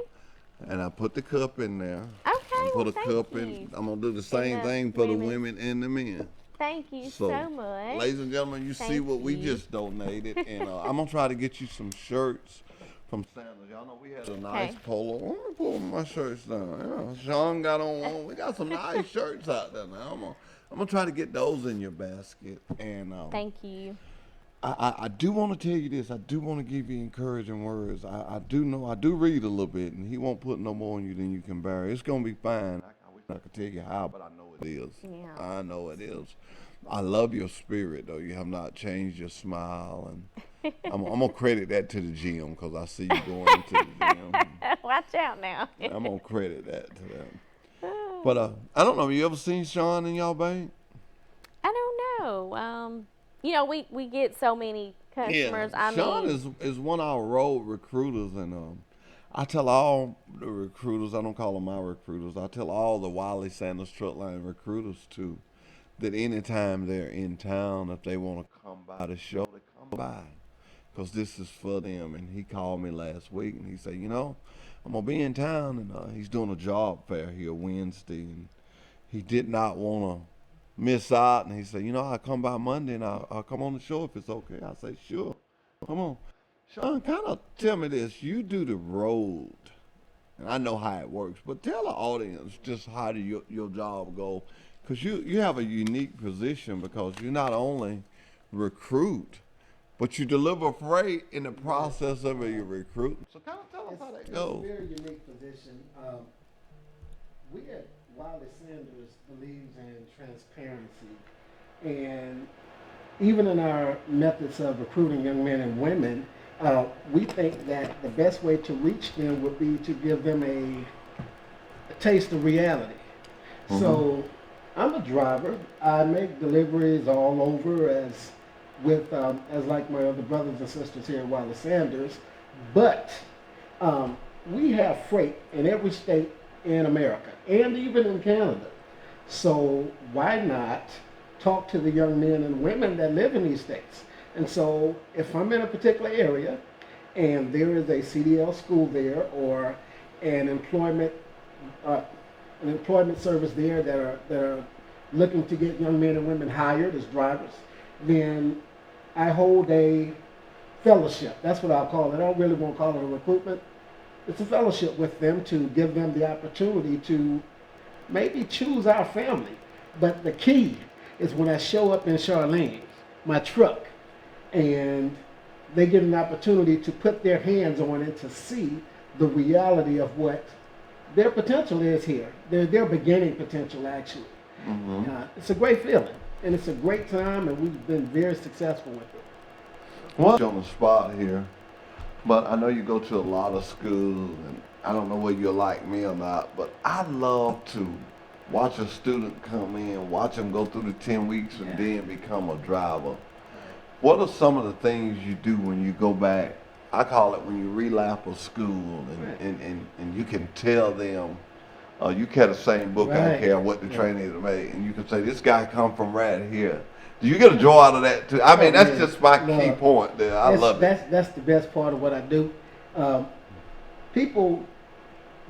and I put the cup in there. Okay. And put Well, a thank cup you. in. I'm gonna do the same the thing for the women's- women and the men. Thank you so much. Ladies and gentlemen, you see Thank what we you. just donated, and I'm gonna try to get you some shirts from Sandals. Y'all know we had a nice Okay. polo. Let me pull my shirts down. Yeah, Sean got on one. We got some nice shirts out there now. I'm gonna try to get those in your basket, and Thank you. I do want to tell you this. I do want to give you encouraging words. I do know. I do read a little bit, and he won't put no more on you than you can bear. It's gonna be fine. I wish I could tell you how, but I know it is. Yeah. I know it is. I love your spirit, though. You have not changed your smile, and I'm gonna credit that to the gym, because I see you going into the gym. Watch out now. I'm gonna credit that to them. But I don't know. You ever seen Sean in y'all bank? I don't know. We get so many customers. I Sean mean, is one of our road recruiters, and I tell all the recruiters, I don't call them my recruiters, I tell all the Wiley Sanders Truck Line recruiters too, that anytime they're in town, if they want to come by the show, they come by, because this is for them. And he called me last week, and he said, I'm gonna be in town, and he's doing a job fair here Wednesday, and he did not want to miss out, and he said, I'll come by Monday, and I'll come on the show if it's okay. I say, sure, come on. Sean, kind of tell me this. You do the road, and I know how it works, but tell the audience just how do your job go, because you have a unique position, because you not only recruit, but you deliver freight in the process of your recruiting. So kind of tell us how that It's goes. a very unique position. We at Wiley Sanders believes in transparency, and even in our methods of recruiting young men and women, we think that the best way to reach them would be to give them a taste of reality. So I'm a driver. I make deliveries all over as like my other brothers and sisters here at Wiley Sanders, but we have freight in every state in America and even in Canada. So why not talk to the young men and women that live in these states? And so if I'm in a particular area and there is a CDL school there, or an employment service there that are looking to get young men and women hired as drivers, then I hold a fellowship. That's what I'll call it. I don't really want to call it a recruitment. It's a fellowship with them to give them the opportunity to maybe choose our family. But the key is when I show up in Charlene, my truck, and they get an opportunity to put their hands on it to see the reality of what their potential is here. Their beginning potential, actually. It's a great feeling, and it's a great time, and we've been very successful with it. Well, on the spot here, but I know you go to a lot of schools, and I don't know whether you're like me or not, but I love to watch a student come in, watch them go through the 10 weeks and then become a driver. What are some of the things you do when you go back? I call it when you relap a school and you can tell them, you carry the same book, I don't Right. care what the training is made, and you can say, this guy come from right here. Do you get a joy out of that too? I mean, that's Yeah. just my key No. point there. I love it. That's the best part of what I do. People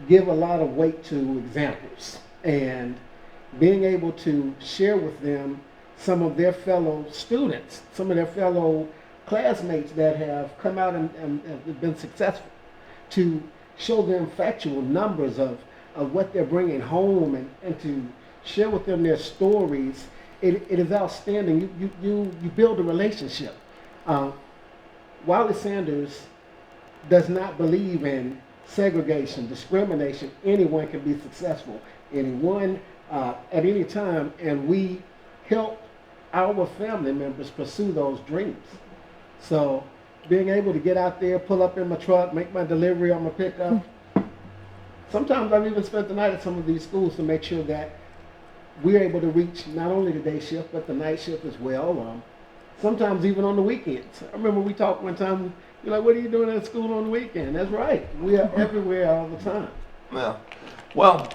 give a lot of weight to examples, and being able to share with them some of their fellow students, some of their fellow classmates that have come out and have been successful, to show them factual numbers of what they're bringing home, and to share with them their stories. It is outstanding. You build a relationship. Wally Sanders does not believe in segregation, discrimination. Anyone can be successful. Anyone at any time, and we help our family members pursue those dreams. So being able to get out there, pull up in my truck, make my delivery on my pickup. Sometimes I've even spent the night at some of these schools to make sure that we're able to reach not only the day shift, but the night shift as well. Sometimes even on the weekends. I remember we talked one time, you're like, what are you doing at school on the weekend? That's right. We are everywhere all the time. Yeah. Well,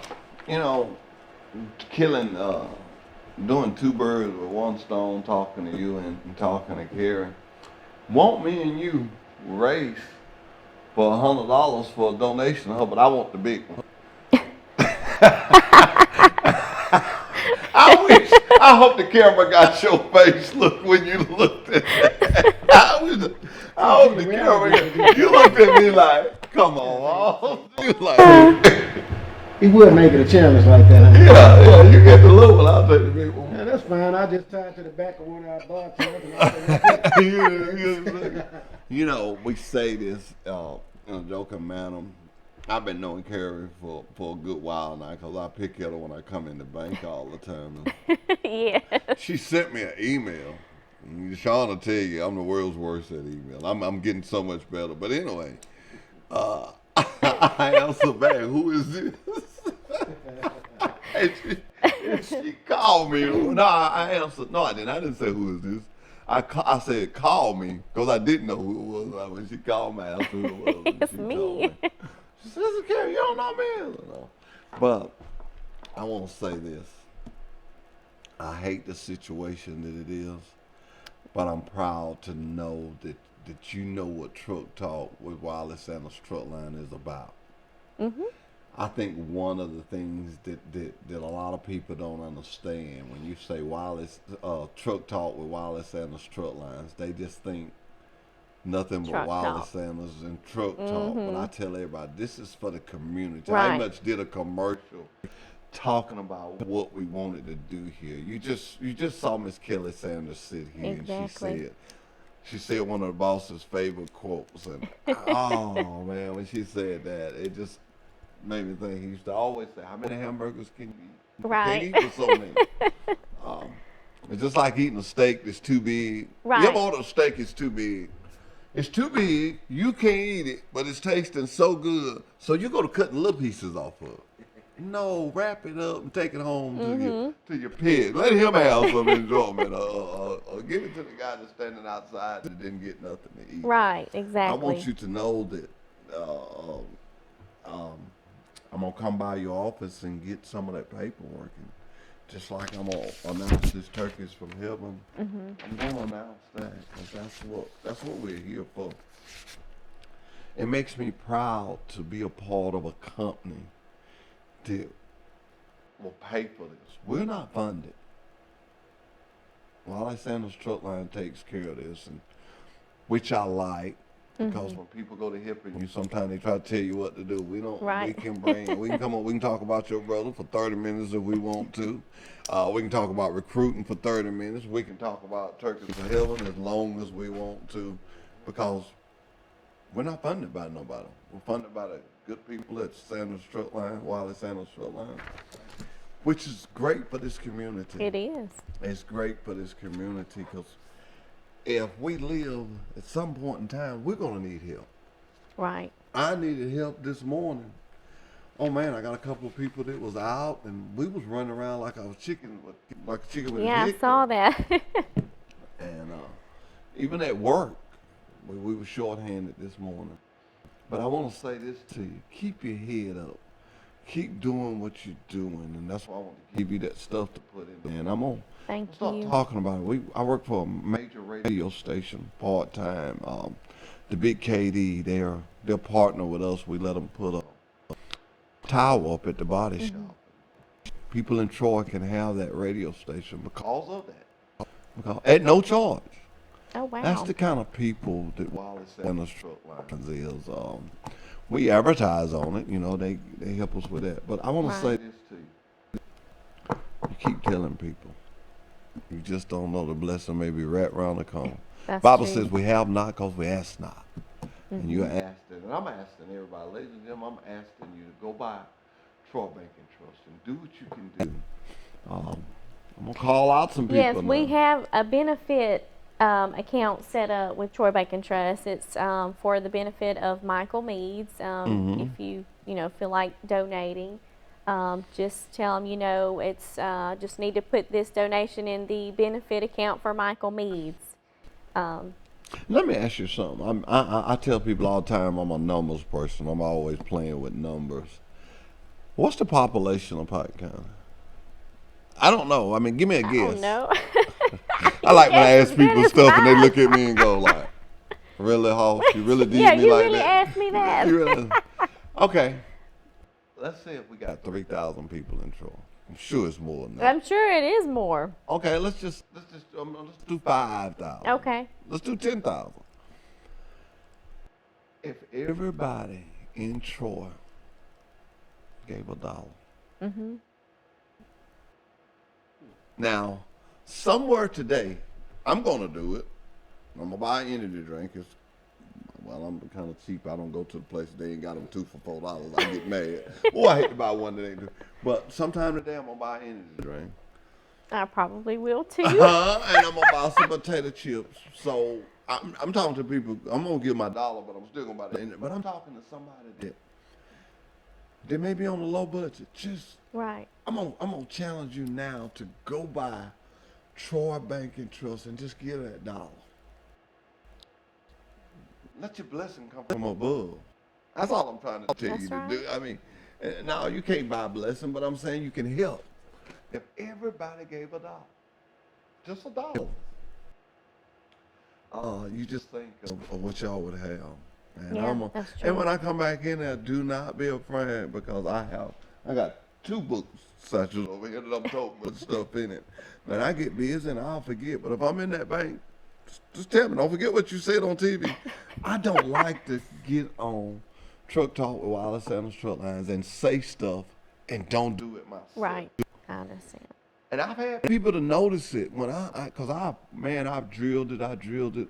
doing two birds with one stone, talking to you and talking to Karen. Want me and you race for $100 for a donation, but I want the big one. I hope the camera got your face look when you looked at that. I hope the camera, you looked at me like, come on, you like, He would make it a challenge like that. Huh? yeah, you get the little one, I'll take the big one. Yeah, that's fine. I just tie it to the back of one of our bartenders. We say this in a joking manner. I've been knowing Carrie for a good while now because I pick at her when I come in the bank all the time. Yeah. She sent me an email. Sean will tell you I'm the world's worst at email. I'm getting so much better. But anyway, I answered back, who is this? and she called me. No, I answered. No, I didn't. I didn't say, who is this? I said, call me, because I didn't know who it was. When she called me, I asked who it was. and It's she me. told me. She said, "This is Carrie, you don't know me?" I don't know. But I want to say this. I hate the situation that it is, but I'm proud to know that you know what Truck Talk with Wally Sanders Truck Line is about. Mhm. I think one of the things that a lot of people don't understand when you say Truck Talk with Wally Sanders Truck Lines, they just think nothing but Truck Wally talk. Sanders and Truck Talk. But I tell everybody, this is for the community. Right. I much did a commercial talking about what we wanted to do here. You just saw Miss Kelly Sanders sit here Exactly. and she said one of the boss's favorite quotes, and oh man, when she said that, it just made me think. He used to always say, "How many hamburgers can you eat? Right. You can't eat for so many." It's just like eating a steak that's too big. Right. You ever order a steak that's too big? It's too big. You can't eat it, but it's tasting so good, so you go to cutting little pieces off of it. No, wrap it up and take it home to your pig. Let him have some enjoyment. Or give it to the guy that's standing outside that didn't get nothing to eat. Right, I exactly. want you to know that I'm going to come by your office and get some of that paperwork. And just like I'm going to announce this turkey's from heaven, I'm going to announce that, because that's what we're here for. It makes me proud to be a part of a company that will pay for this. We're not funded. Wally Sanders Truck Line takes care of this, and which I like, because when people go to helping you, sometimes they try to tell you what to do. We don't. Right. We can come up. We can talk about your brother for 30 minutes if we want to. We can talk about recruiting for 30 minutes. We can talk about turkeys for heaven as long as we want to, because We're not funded by nobody. We're funded by the good people at Sanders Truck Line, Wiley Sanders Truck Line, which is great for this community. It is. It's great for this community because if we live at some point in time, we're gonna need help. Right. I needed help this morning. Oh man, I got a couple of people that was out, and we was running around like I was like a chicken with a Yeah, I dick. saw that. And even at work, we were shorthanded this morning. But I want to say this to you: keep your head up, keep doing what you're doing, and that's why I want to give you that stuff to put in there. And I'm gonna Thank start you. talking about it. I work for a major radio station part time. The Big KD, they're partner with us. We let them put a tower up at the body shop. People in Troy can have that radio station because of that. Because at no charge. Oh, wow. That's the kind of people that Wallace Sanders Truck Lines is. We advertise on it, you know, they help us with that. But I want to say this to you. You keep telling people. You just don't know the blessing may be right around the corner. That's Bible true. says we have not because we ask not. And you're asking, and I'm asking everybody, ladies and gentlemen, I'm asking you to go by Troy Bank and Trust and do what you can do. I'm going to call out some people Yes, now. we have a benefit account set up with Troy Bank and Trust. It's for the benefit of Michael Meads. If you feel like donating, just tell them it's just need to put this donation in the benefit account for Michael Meads. Let me ask you something. I tell people all the time I'm a numbers person. I'm always playing with numbers. What's the population of Pike County? I don't know. I mean, give me a guess. Oh no. I like when I ask Yes, people that is stuff and they fine. look at me and go like, really, Hoss? You really did Yeah, me you like really that? asked me that. You really? Okay. Let's say if we got 3,000 people in Troy. I'm sure it's more than that. I'm sure it is more. Okay, let's do 5,000. Okay. Let's do 10,000. If everybody in Troy gave $1. Now, somewhere today, I'm gonna do it. I'm gonna buy an energy drink. I'm kind of cheap. I don't go to the place they ain't got them 2 for $4. I get mad. Oh, I hate to buy one that ain't do. But sometime today, I'm gonna buy an energy drink. I probably will too. And I'm gonna buy some potato chips. So I'm talking to people. I'm gonna give my $1, but I'm still gonna buy the. But I'm talking to somebody that may be on a low budget. Just Right. I'm gonna challenge you now to go buy Troy Bank and Trust and just give that $1. Let your blessing come from above. That's all I'm trying to tell That's you to right. do. I mean, no, you can't buy a blessing, but I'm saying you can help. If everybody gave $1, just $1, you just think of what y'all would have. And Yeah, that's true. and when I come back in there, do not be afraid because I got 2 book satchels over here that I'm toting with stuff in it. Man, I get busy and I'll forget. But if I'm in that bank, just tell me. Don't forget what you said on TV. I don't like to get on Truck Talk with Wallace Sanders Truck Lines and say stuff and don't do it myself. Right. I understand. And I've had people to notice it when I've drilled it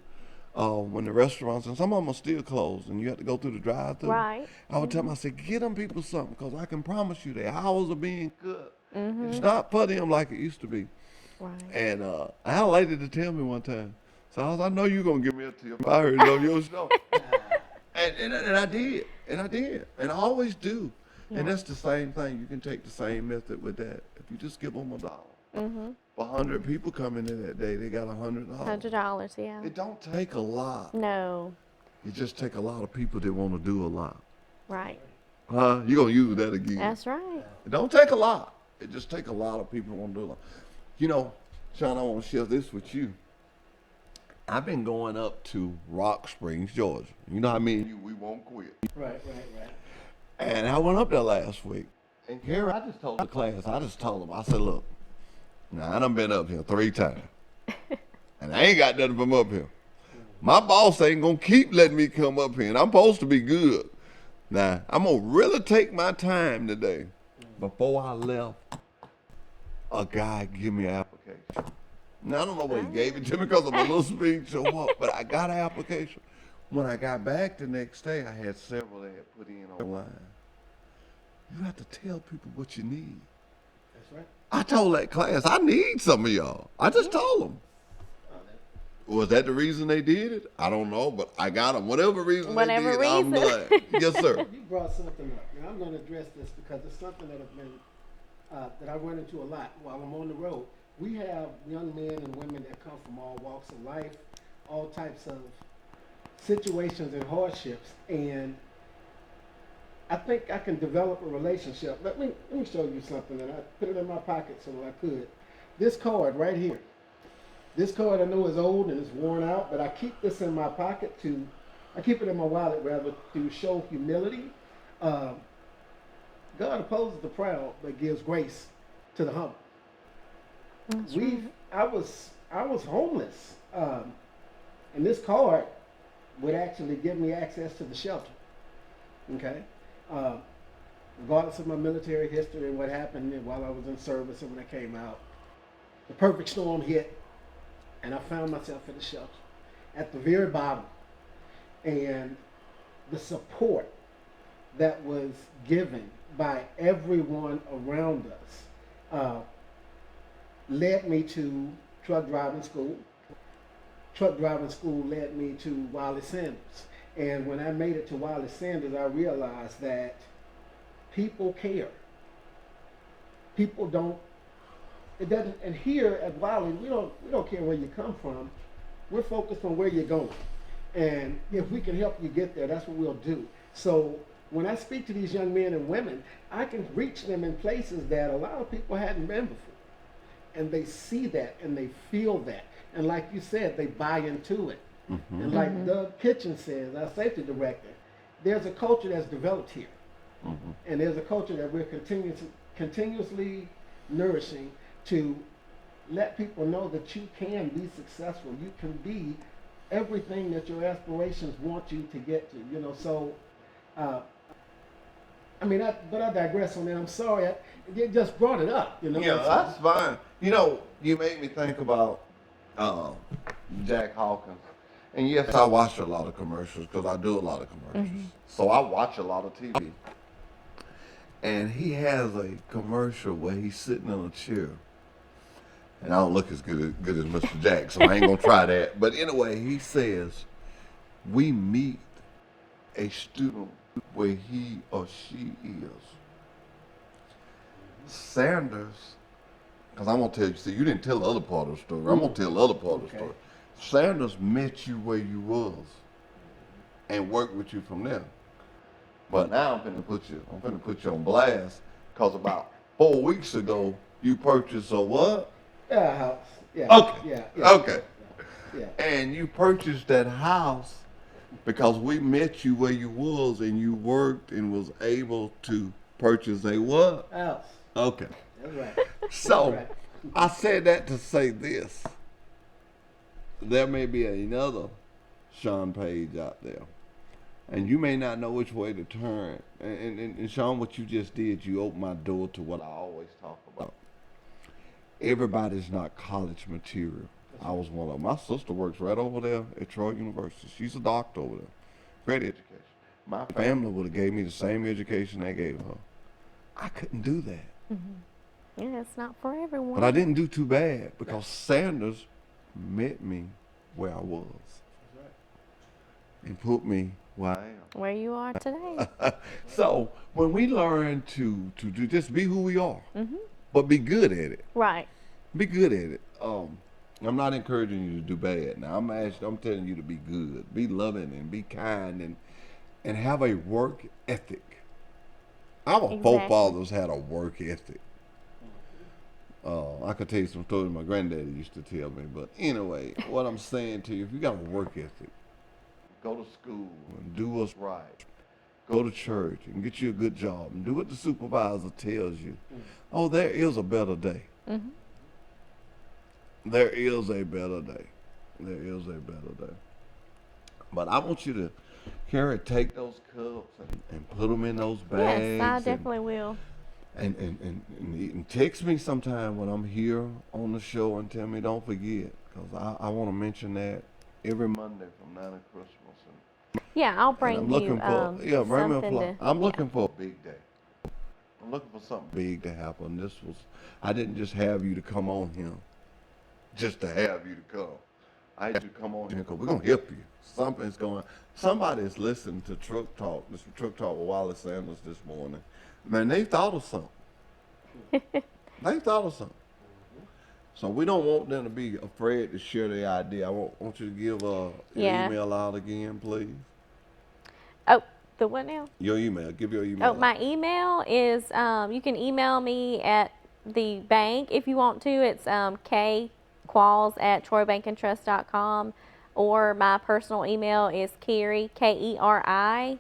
when the restaurants, and some of them are still closed and you have to go through the drive-thru. Right. I would tell them, I said, get them people something because I can promise you the hours are being cut. It's not for them like it used to be. Right. And I had a lady to tell me one time, so I know you're going to give me a tip. I heard it on your show. and I did. And I always do. And that's the same thing. You can take the same method with that. If you just give them $1. For 100 people coming in that day, they got $100. $100. Yeah. It don't take a lot. No. It just take a lot of people that want to do a lot. Right. You're going to use that again. That's right. It don't take a lot. It just take a lot of people who want to do a lot. You know, Sean, I want to share this with you. I've been going up to Rock Springs, Georgia. You know how me and you, we won't quit. Right. And I went up there last week. And Gary, I just told the class, I said, look, now I done been up here 3 times. And I ain't got nothing from up here. My boss ain't gonna keep letting me come up here, and I'm supposed to be good. Now, I'm gonna really take my time today. Before I left, a guy give me an application. Now, I don't know what he gave it to me because of a little speech or what, but I got an application When I got back the next day, I had several they had put in online. You have to tell people what you need. That's right. I told that class, I need some of y'all. I just told them. Was that the reason they did it? I don't know, but I got them. Whatever reason Whatever they did, I'm reason. glad. Yes, sir. You brought something up. Now I'm going to address this because it's something that have been that I run into a lot while I'm on the road. We have young men and women that come from all walks of life, all types of situations and hardships, and I think I can develop a relationship. Let me show you something, and I put it in my pocket so I could. This card right here. This card I know is old and it's worn out, but I keep this in my pocket I keep it in my wallet rather, to show humility. God opposes the proud, but gives grace to the humble. I was homeless, and this card would actually give me access to the shelter. Okay, regardless of my military history and what happened while I was in service and when I came out, the perfect storm hit, and I found myself in the shelter at the very bottom, and the support that was given by everyone around us led me to truck driving school. Truck driving school led me to Wiley Sanders. And when I made it to Wiley Sanders, I realized that people care. People don't, it doesn't, and here at Wiley, we don't care where you come from. We're focused on where you're going. And if we can help you get there, that's what we'll do. So when I speak to these young men and women, I can reach them in places that a lot of people hadn't been before. And they see that and they feel that. And like you said, they buy into it. Mm-hmm. And like Doug Kitchen says, our safety director, there's a culture that's developed here. Mm-hmm. And there's a culture that we're continuously nourishing to let people know that you can be successful. You can be everything that your aspirations want you to get to. You know, so but I digress on that. I'm sorry, you just brought it up. You know. Yeah, that's fine. You know, you made me think about Jack Hawkins. And yes, I watch a lot of commercials because I do a lot of commercials. Mm-hmm. So I watch a lot of TV. And he has a commercial where he's sitting in a chair. And I don't look as good as Mr. Jack, so I ain't going to try that. But anyway, he says, we meet a student where he or she is. Sanders, because I'm going to tell you, see, you didn't tell the other part of the story. I'm going to tell the other part of the story. Sanders met you where you was and worked with you from there. But now I'm going to put you on blast because about 4 weeks ago, you purchased a what? Yeah, house. Yeah. Okay. Yeah. Okay. Yeah. And you purchased that house because we met you where you was and you worked and was able to purchase a what? House. Okay. That's right. So, That's right. I said that to say this. There may be another Sean Page out there. And you may not know which way to turn. And Sean, what you just did, you opened my door to what I always talk about. Everybody's not college material. I was one of them. My sister works right over there at Troy University. She's a doctor over there. Great education. My family would have gave me the same education they gave her. I couldn't do that. Mm-hmm. Yeah, it's not for everyone. But I didn't do too bad because Sanders met me where I was. And put me where I am. Where you are today. So when we learn to do just be who we are, but be good at it. Right. Be good at it. I'm not encouraging you to do bad. Now I'm telling you to be good, be loving, and be kind, and have a work ethic. Our forefathers had a work ethic. I could tell you some stories my granddaddy used to tell me, but anyway, what I'm saying to you, if you got a work ethic, go to school and do what's right. Go to church and get you a good job and do what the supervisor tells you. Oh, there is a better day. Mm-hmm. There is a better day. There is a better day. But I want you to, Carrie, take those cups and put them in those bags. Yes, I definitely will. And text me sometime when I'm here on the show and tell me don't forget, because I want to mention that every Monday from 9 to Christmas. Yeah, I'll And bring I'm you looking for, yeah, bring me a something flyer. to. I'm yeah. looking for a big day. I'm looking for something big to happen. I didn't just have you to come on here just to have you to come. I had you to come on here because we're going to help you. Somebody's listening to Truck Talk, this Truck Talk with Wally Sanders this morning. Man, they thought of something. They thought of something. So we don't want them to be afraid to share their idea. I want you to give your Yeah. email out again, please. Oh, the what now? Your email. Give your email. Oh, my email is, you can email me at the bank if you want to. It's kqualls@troybankandtrust.com, or my personal email is Kerry, KERILMEADS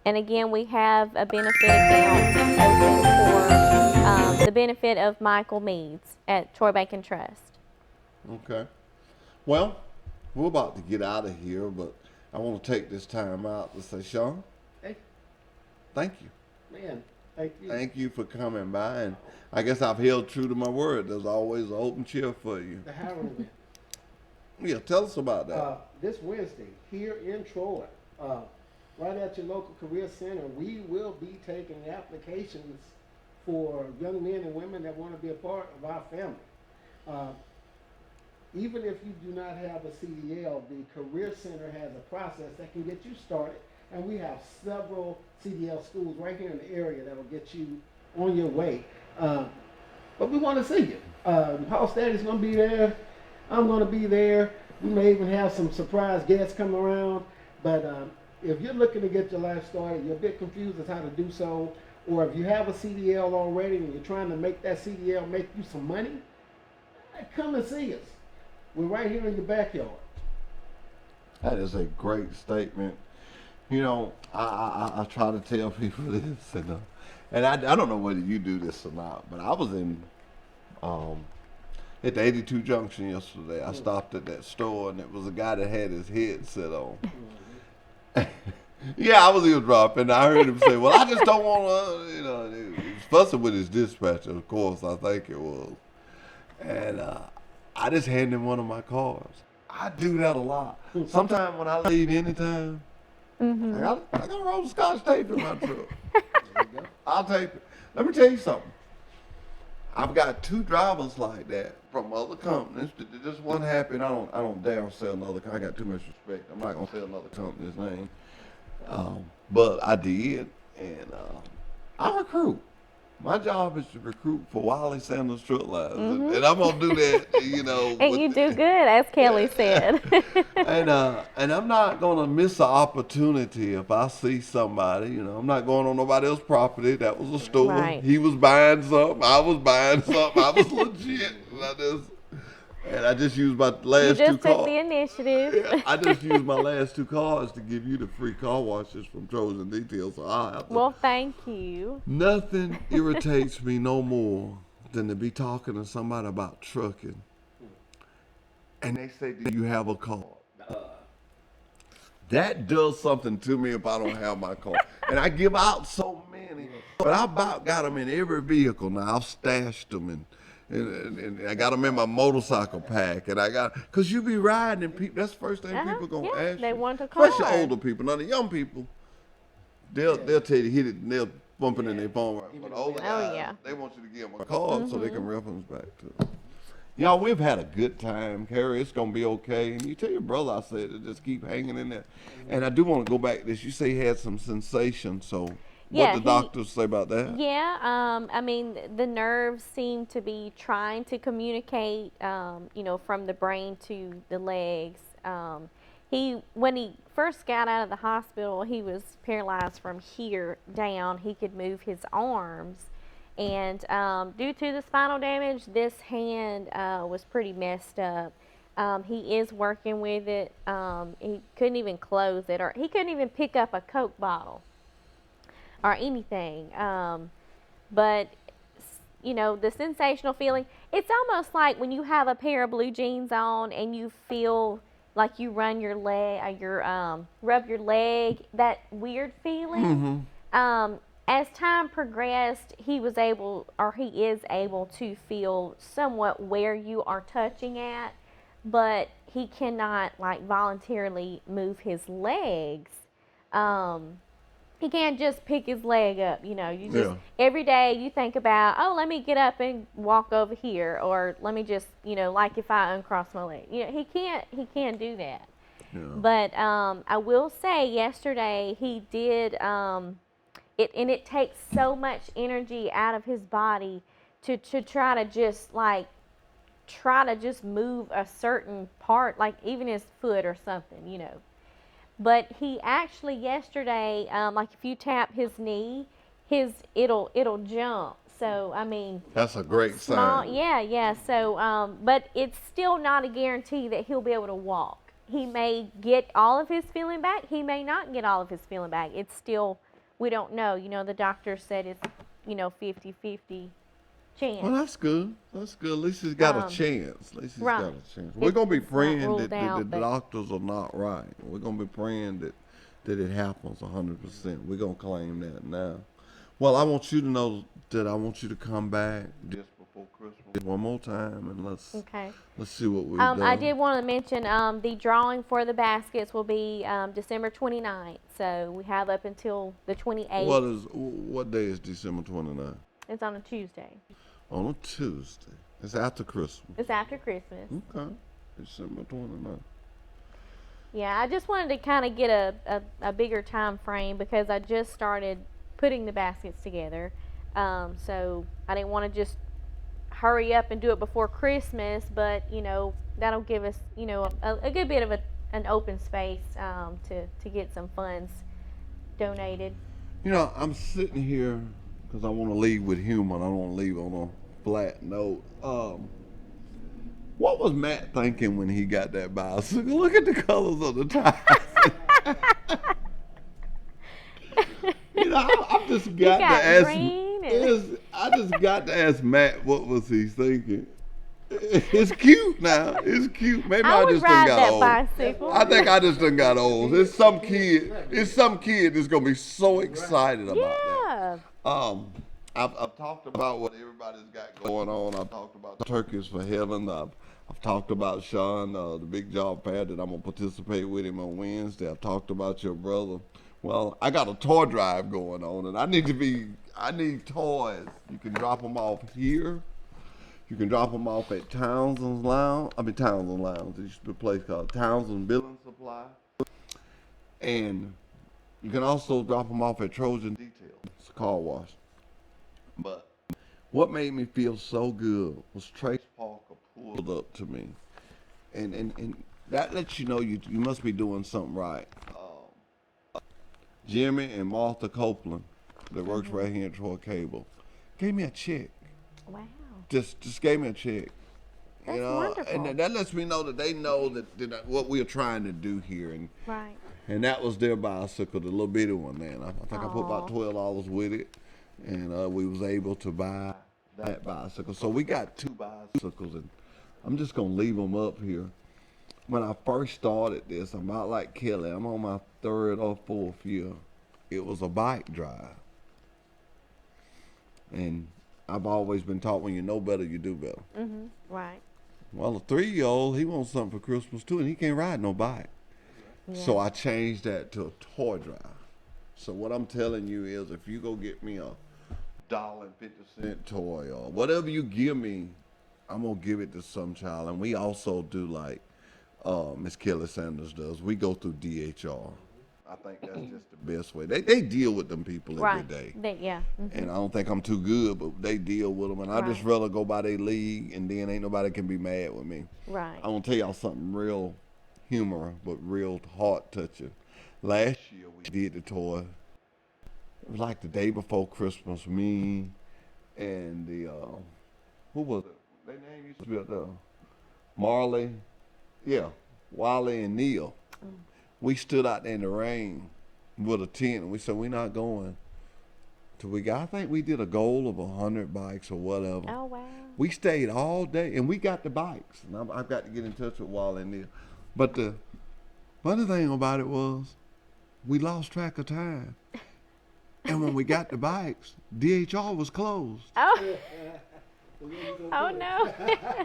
and again, we have a benefit account open for the benefit of Michael Meads at Troy Bank and Trust. Okay. Well, we're about to get out of here, but I want to take this time out to say, Sean, Hey, thank you. man, thank you. Thank you for coming by, and I guess I've held true to my word. There's always an open chair for you. The hiring event. Yeah, tell us about that. This Wednesday here in Troy, right at your local career center, we will be taking applications for young men and women that want to be a part of our family. Even if you do not have a CDL, the Career Center has a process that can get you started, and we have several CDL schools right here in the area that will get you on your way. But we want to see you. House Daddy's going to be there. I'm going to be there. We may even have some surprise guests come around. But if you're looking to get your life started, you're a bit confused as how to do so, or if you have a CDL already and you're trying to make that CDL make you some money, come and see us. We're right here in your backyard. That is a great statement. You know, I try to tell people this, and I don't know whether you do this or not, but I was at the 82 Junction yesterday. I stopped at that store, and it was a guy that had his headset on. Yeah, I was eavesdropping. I heard him say, "Well, I just don't want to," he was fussing with his dispatcher, of course, I think it was. And I just handed him one of my cards. I do that a lot. Sometimes when I leave anytime, I got a roll of Scotch tape in my truck. I'll tape it. Let me tell you something. I've got 2 drivers like that from other companies. This one happened. I don't dare sell another. I got too much respect. I'm not gonna sell another company's name. But I did, and I recruit. My job is to recruit for Wiley Sanders Truck Lines, and I'm gonna do that. And you do good, as Kelly said. And I'm not gonna miss an opportunity if I see somebody. I'm not going on nobody else's property. That was a store. Right. He was buying something. I was buying something. I was legit. And I just used my You last 2 just took cards. the initiative. I just used my last 2 cards to give you the free car washes from Trojan Detail. So I have to. Well, thank you. Nothing irritates me no more than to be talking to somebody about trucking, and they say, "Do you have a card?" That does something to me if I don't have my card. And I give out so many, but I about got them in every vehicle now. I've stashed them and I got them in my motorcycle pack, and cause you be riding and people. That's the first thing people gonna yeah, ask they you. want a Especially card. older people. Now the young people, they'll tell you hit it and they'll bump it in their phone. But the older guys, yeah. they want you to give them a card so they can reference back to it. Y'all, we've had a good time, Carrie. It's gonna be okay. And you tell your brother I said to just keep hanging in there. And I do want to go back to this. You say he had some sensation, so Yeah, what the doctors say about that? Yeah, I mean, the nerves seem to be trying to communicate, from the brain to the legs. When he first got out of the hospital, he was paralyzed from here down. He could move his arms. And due to the spinal damage, this hand was pretty messed up. He is working with it. He couldn't even close it, or he couldn't even pick up a Coke bottle or anything. But the sensational feeling, it's almost like when you have a pair of blue jeans on and you feel like you rub your leg, that weird feeling. as time progressed, he was able, or he is able to feel somewhat where you are touching at, but he cannot like voluntarily move his legs. He can't just pick his leg up, you know. You just every day you think about, oh, let me get up and walk over here, or let me just, you know, like if I uncross my leg. You know, he can't do that. Yeah. But I will say, yesterday he did it, and it takes so much energy out of his body to try to just move a certain part, like even his foot or something, you know. But he actually yesterday, like if you tap his knee, it'll jump. So I mean, That's a great small, sign. yeah. So but it's still not a guarantee that he'll be able to walk. He may get all of his feeling back. He may not get all of his feeling back. It's still, we don't know. You know, the doctor said it's, you know, 50-50 chance. Well, that's good. That's good. At least he's got a chance. At least he's right. got a chance. We're going to be It's not praying ruled that the out, but- doctors are not right. We're going to be praying that it happens 100%. We're going to claim that now. Well, I want you to know that I want you to come back just before Christmas one more time, and let's see what we've done. I did want to mention the drawing for the baskets will be December 29th. So we have up until the 28th. What day is December 29th? It's on a Tuesday. On a Tuesday. It's after Christmas. It's after Christmas. Okay. December 29th. Yeah, I just wanted to kind of get a bigger time frame because I just started putting the baskets together. So I didn't want to just hurry up and do it before Christmas, but, you know, that'll give us, you know, a good bit of an open space to get some funds donated. You know, I'm sitting here because I want to leave with humor. I don't want to leave on a flat note. What was Matt thinking when he got that bicycle? Look at the colors of the tires. You know, I've just got to ask. Green and... I just got to ask Matt what was he thinking. It's cute now. It's cute. Maybe I would just done ride got that old. bicycle. I think I just done got old. It's some kid that's gonna be so excited about that. I've talked about what everybody's got going on. I've talked about Turkeys for Heaven. I've talked about Sean, the big job pad that I'm gonna participate with him on Wednesday. I've talked about your brother. Well, I got a toy drive going on, and I need toys. You can drop them off here. You can drop them off at Townsend's Lounge. Townsend Lounge. There used to be a place called Townsend Building Supply. And you can also drop them off at Trojan Detail. It's a car wash. But what made me feel so good was Trace Parker pulled up to me. And that lets you know you must be doing something right. Jimmy and Martha Copeland, that works right here at Troy Cable, gave me a check. Wow. Just gave me a check. That's you know, wonderful. and that lets me know that they know that what we are trying to do here, and Right. and that was their bicycle, the little bitty one, man. I think I put about $12 with it, and we was able to buy that bicycle. So we got 2 bicycles, and I'm just gonna leave them up here. When I first started this, I'm about like Kelly. I'm on my 3rd or 4th year. It was a bike drive, and I've always been taught when you know better, you do better. Right. Well, a 3-year-old, he wants something for Christmas too, and he can't ride no bike. Yeah. So I changed that to a toy drive. So what I'm telling you is, if you go get me a $1.50 toy or whatever you give me, I'm gonna give it to some child. And we also do like Miss Kelly Sanders does. We go through DHR. I think that's just the best way. They deal with them people every day. Yeah. And I don't think I'm too good, but they deal with them. And I just rather go by their league, and then ain't nobody can be mad with me. Right. I want to tell y'all something real humor, but real heart touching. Last year we did the toy. It was like the day before Christmas. Me and the who was it? Their name used to be Marley. Yeah, Wally and Neil. We stood out there in the rain with a tent, and we said we're not going till we got. I think we did a goal of 100 bikes or whatever. Oh wow. We stayed all day, and we got the bikes. And I've got to get in touch with Wally and Neil. But the funny thing about it was, we lost track of time. And when we got the bikes, DHR was closed. Oh, oh no.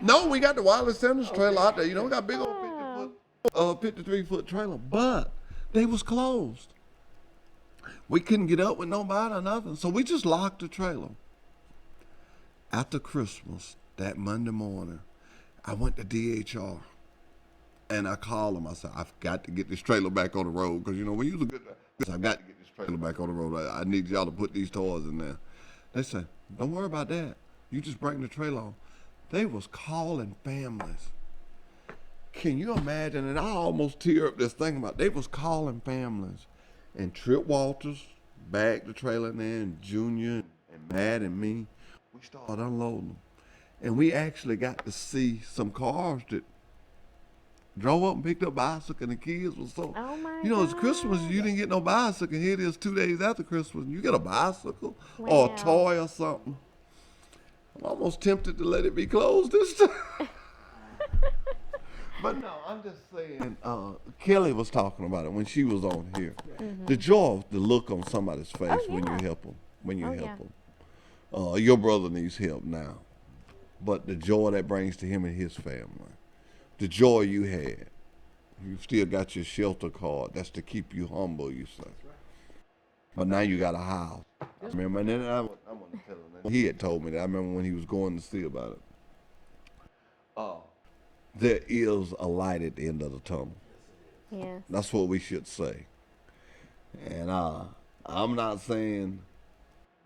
No, we got the Wireless Sandals trailer out there. You know, we got a big old 53-foot trailer, but they was closed. We couldn't get up with nobody or nothing, so we just locked the trailer. After Christmas, that Monday morning, I went to DHR, and I called them. I said, I've got to get this trailer back on the road, because, you know, when you was a good guy, I've got to get this trailer back on the road. I need y'all to put these toys in there. They said, don't worry about that. You just bring the trailer on. They was calling families. Can you imagine? And I almost tear up this thing about, they was calling families. And Trip Walters bagged the trailer in there, and Junior and Matt and me, we started unloading them. And we actually got to see some cars that drove up and picked up bicycles, and the kids was so, Oh my you know, it's Christmas, you didn't get no bicycle. Here it is 2 days after Christmas, and you get a bicycle or Wow. a toy or something. I'm almost tempted to let it be closed this time. But no, I'm just saying, Kelly was talking about it when she was on here. The joy, the look on somebody's face when you yeah. help them, when you Oh, help yeah. them. Your brother needs help now, but the joy that brings to him and his family, the joy you had, you still got your shelter card. That's to keep you humble, you say. But now you got a house. Remember, and then I want to tell him that. He had told me that. I remember when he was going to see about it. There is a light at the end of the tunnel. Yes. That's what we should say. And I'm not saying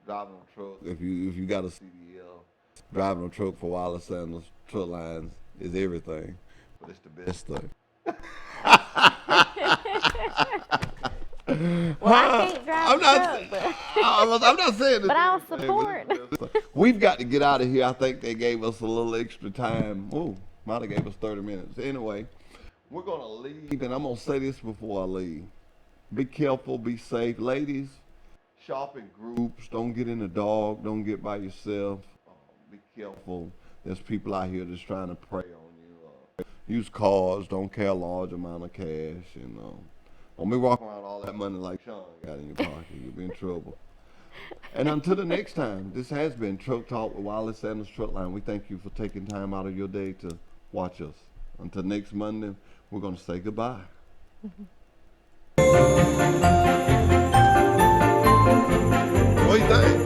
driving a truck, if you got a CDL, driving a truck for Wireless Sandals Truck Lines is everything, but it's the best thing. Well, I can't drive I'm a not truck, saying- but I'm not saying this. But I'll everything, support. but it's the best thing. We've got to get out of here. I think they gave us a little extra time. Ooh, might have gave us 30 minutes. Anyway, we're going to leave, and I'm going to say this before I leave. Be careful, be safe. Ladies, shop in groups. Don't get in the dark. Don't get by yourself. Be careful. There's people out here that's trying to prey on you. Use cards. Don't carry a large amount of cash. And don't be walking around all that money like Sean got in your pocket. You'll be in trouble. And until the next time, this has been Truck Talk with Wireless Sandals Truck Line. We thank you for taking time out of your day to watch us. Until next Monday, we're going to say goodbye. What do you think?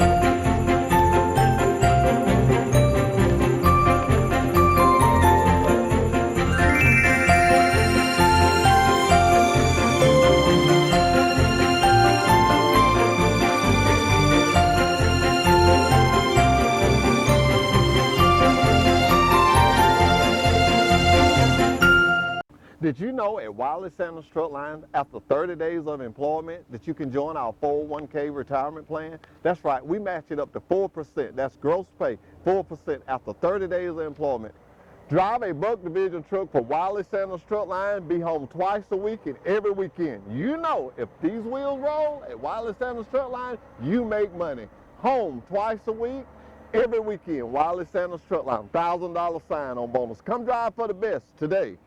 Did you know at Wireless Sandals Truck Line, after 30 days of employment, that you can join our 401k retirement plan? That's right, we match it up to 4%. That's gross pay, 4% after 30 days of employment. Drive a Buck Division truck for Wireless Sandals Truck Line, be home twice a week and every weekend. You know, if these wheels roll at Wireless Sandals Truck Line, you make money. Home twice a week, every weekend. Wireless Sandals Truck Line, $1,000 sign-on bonus. Come drive for the best today.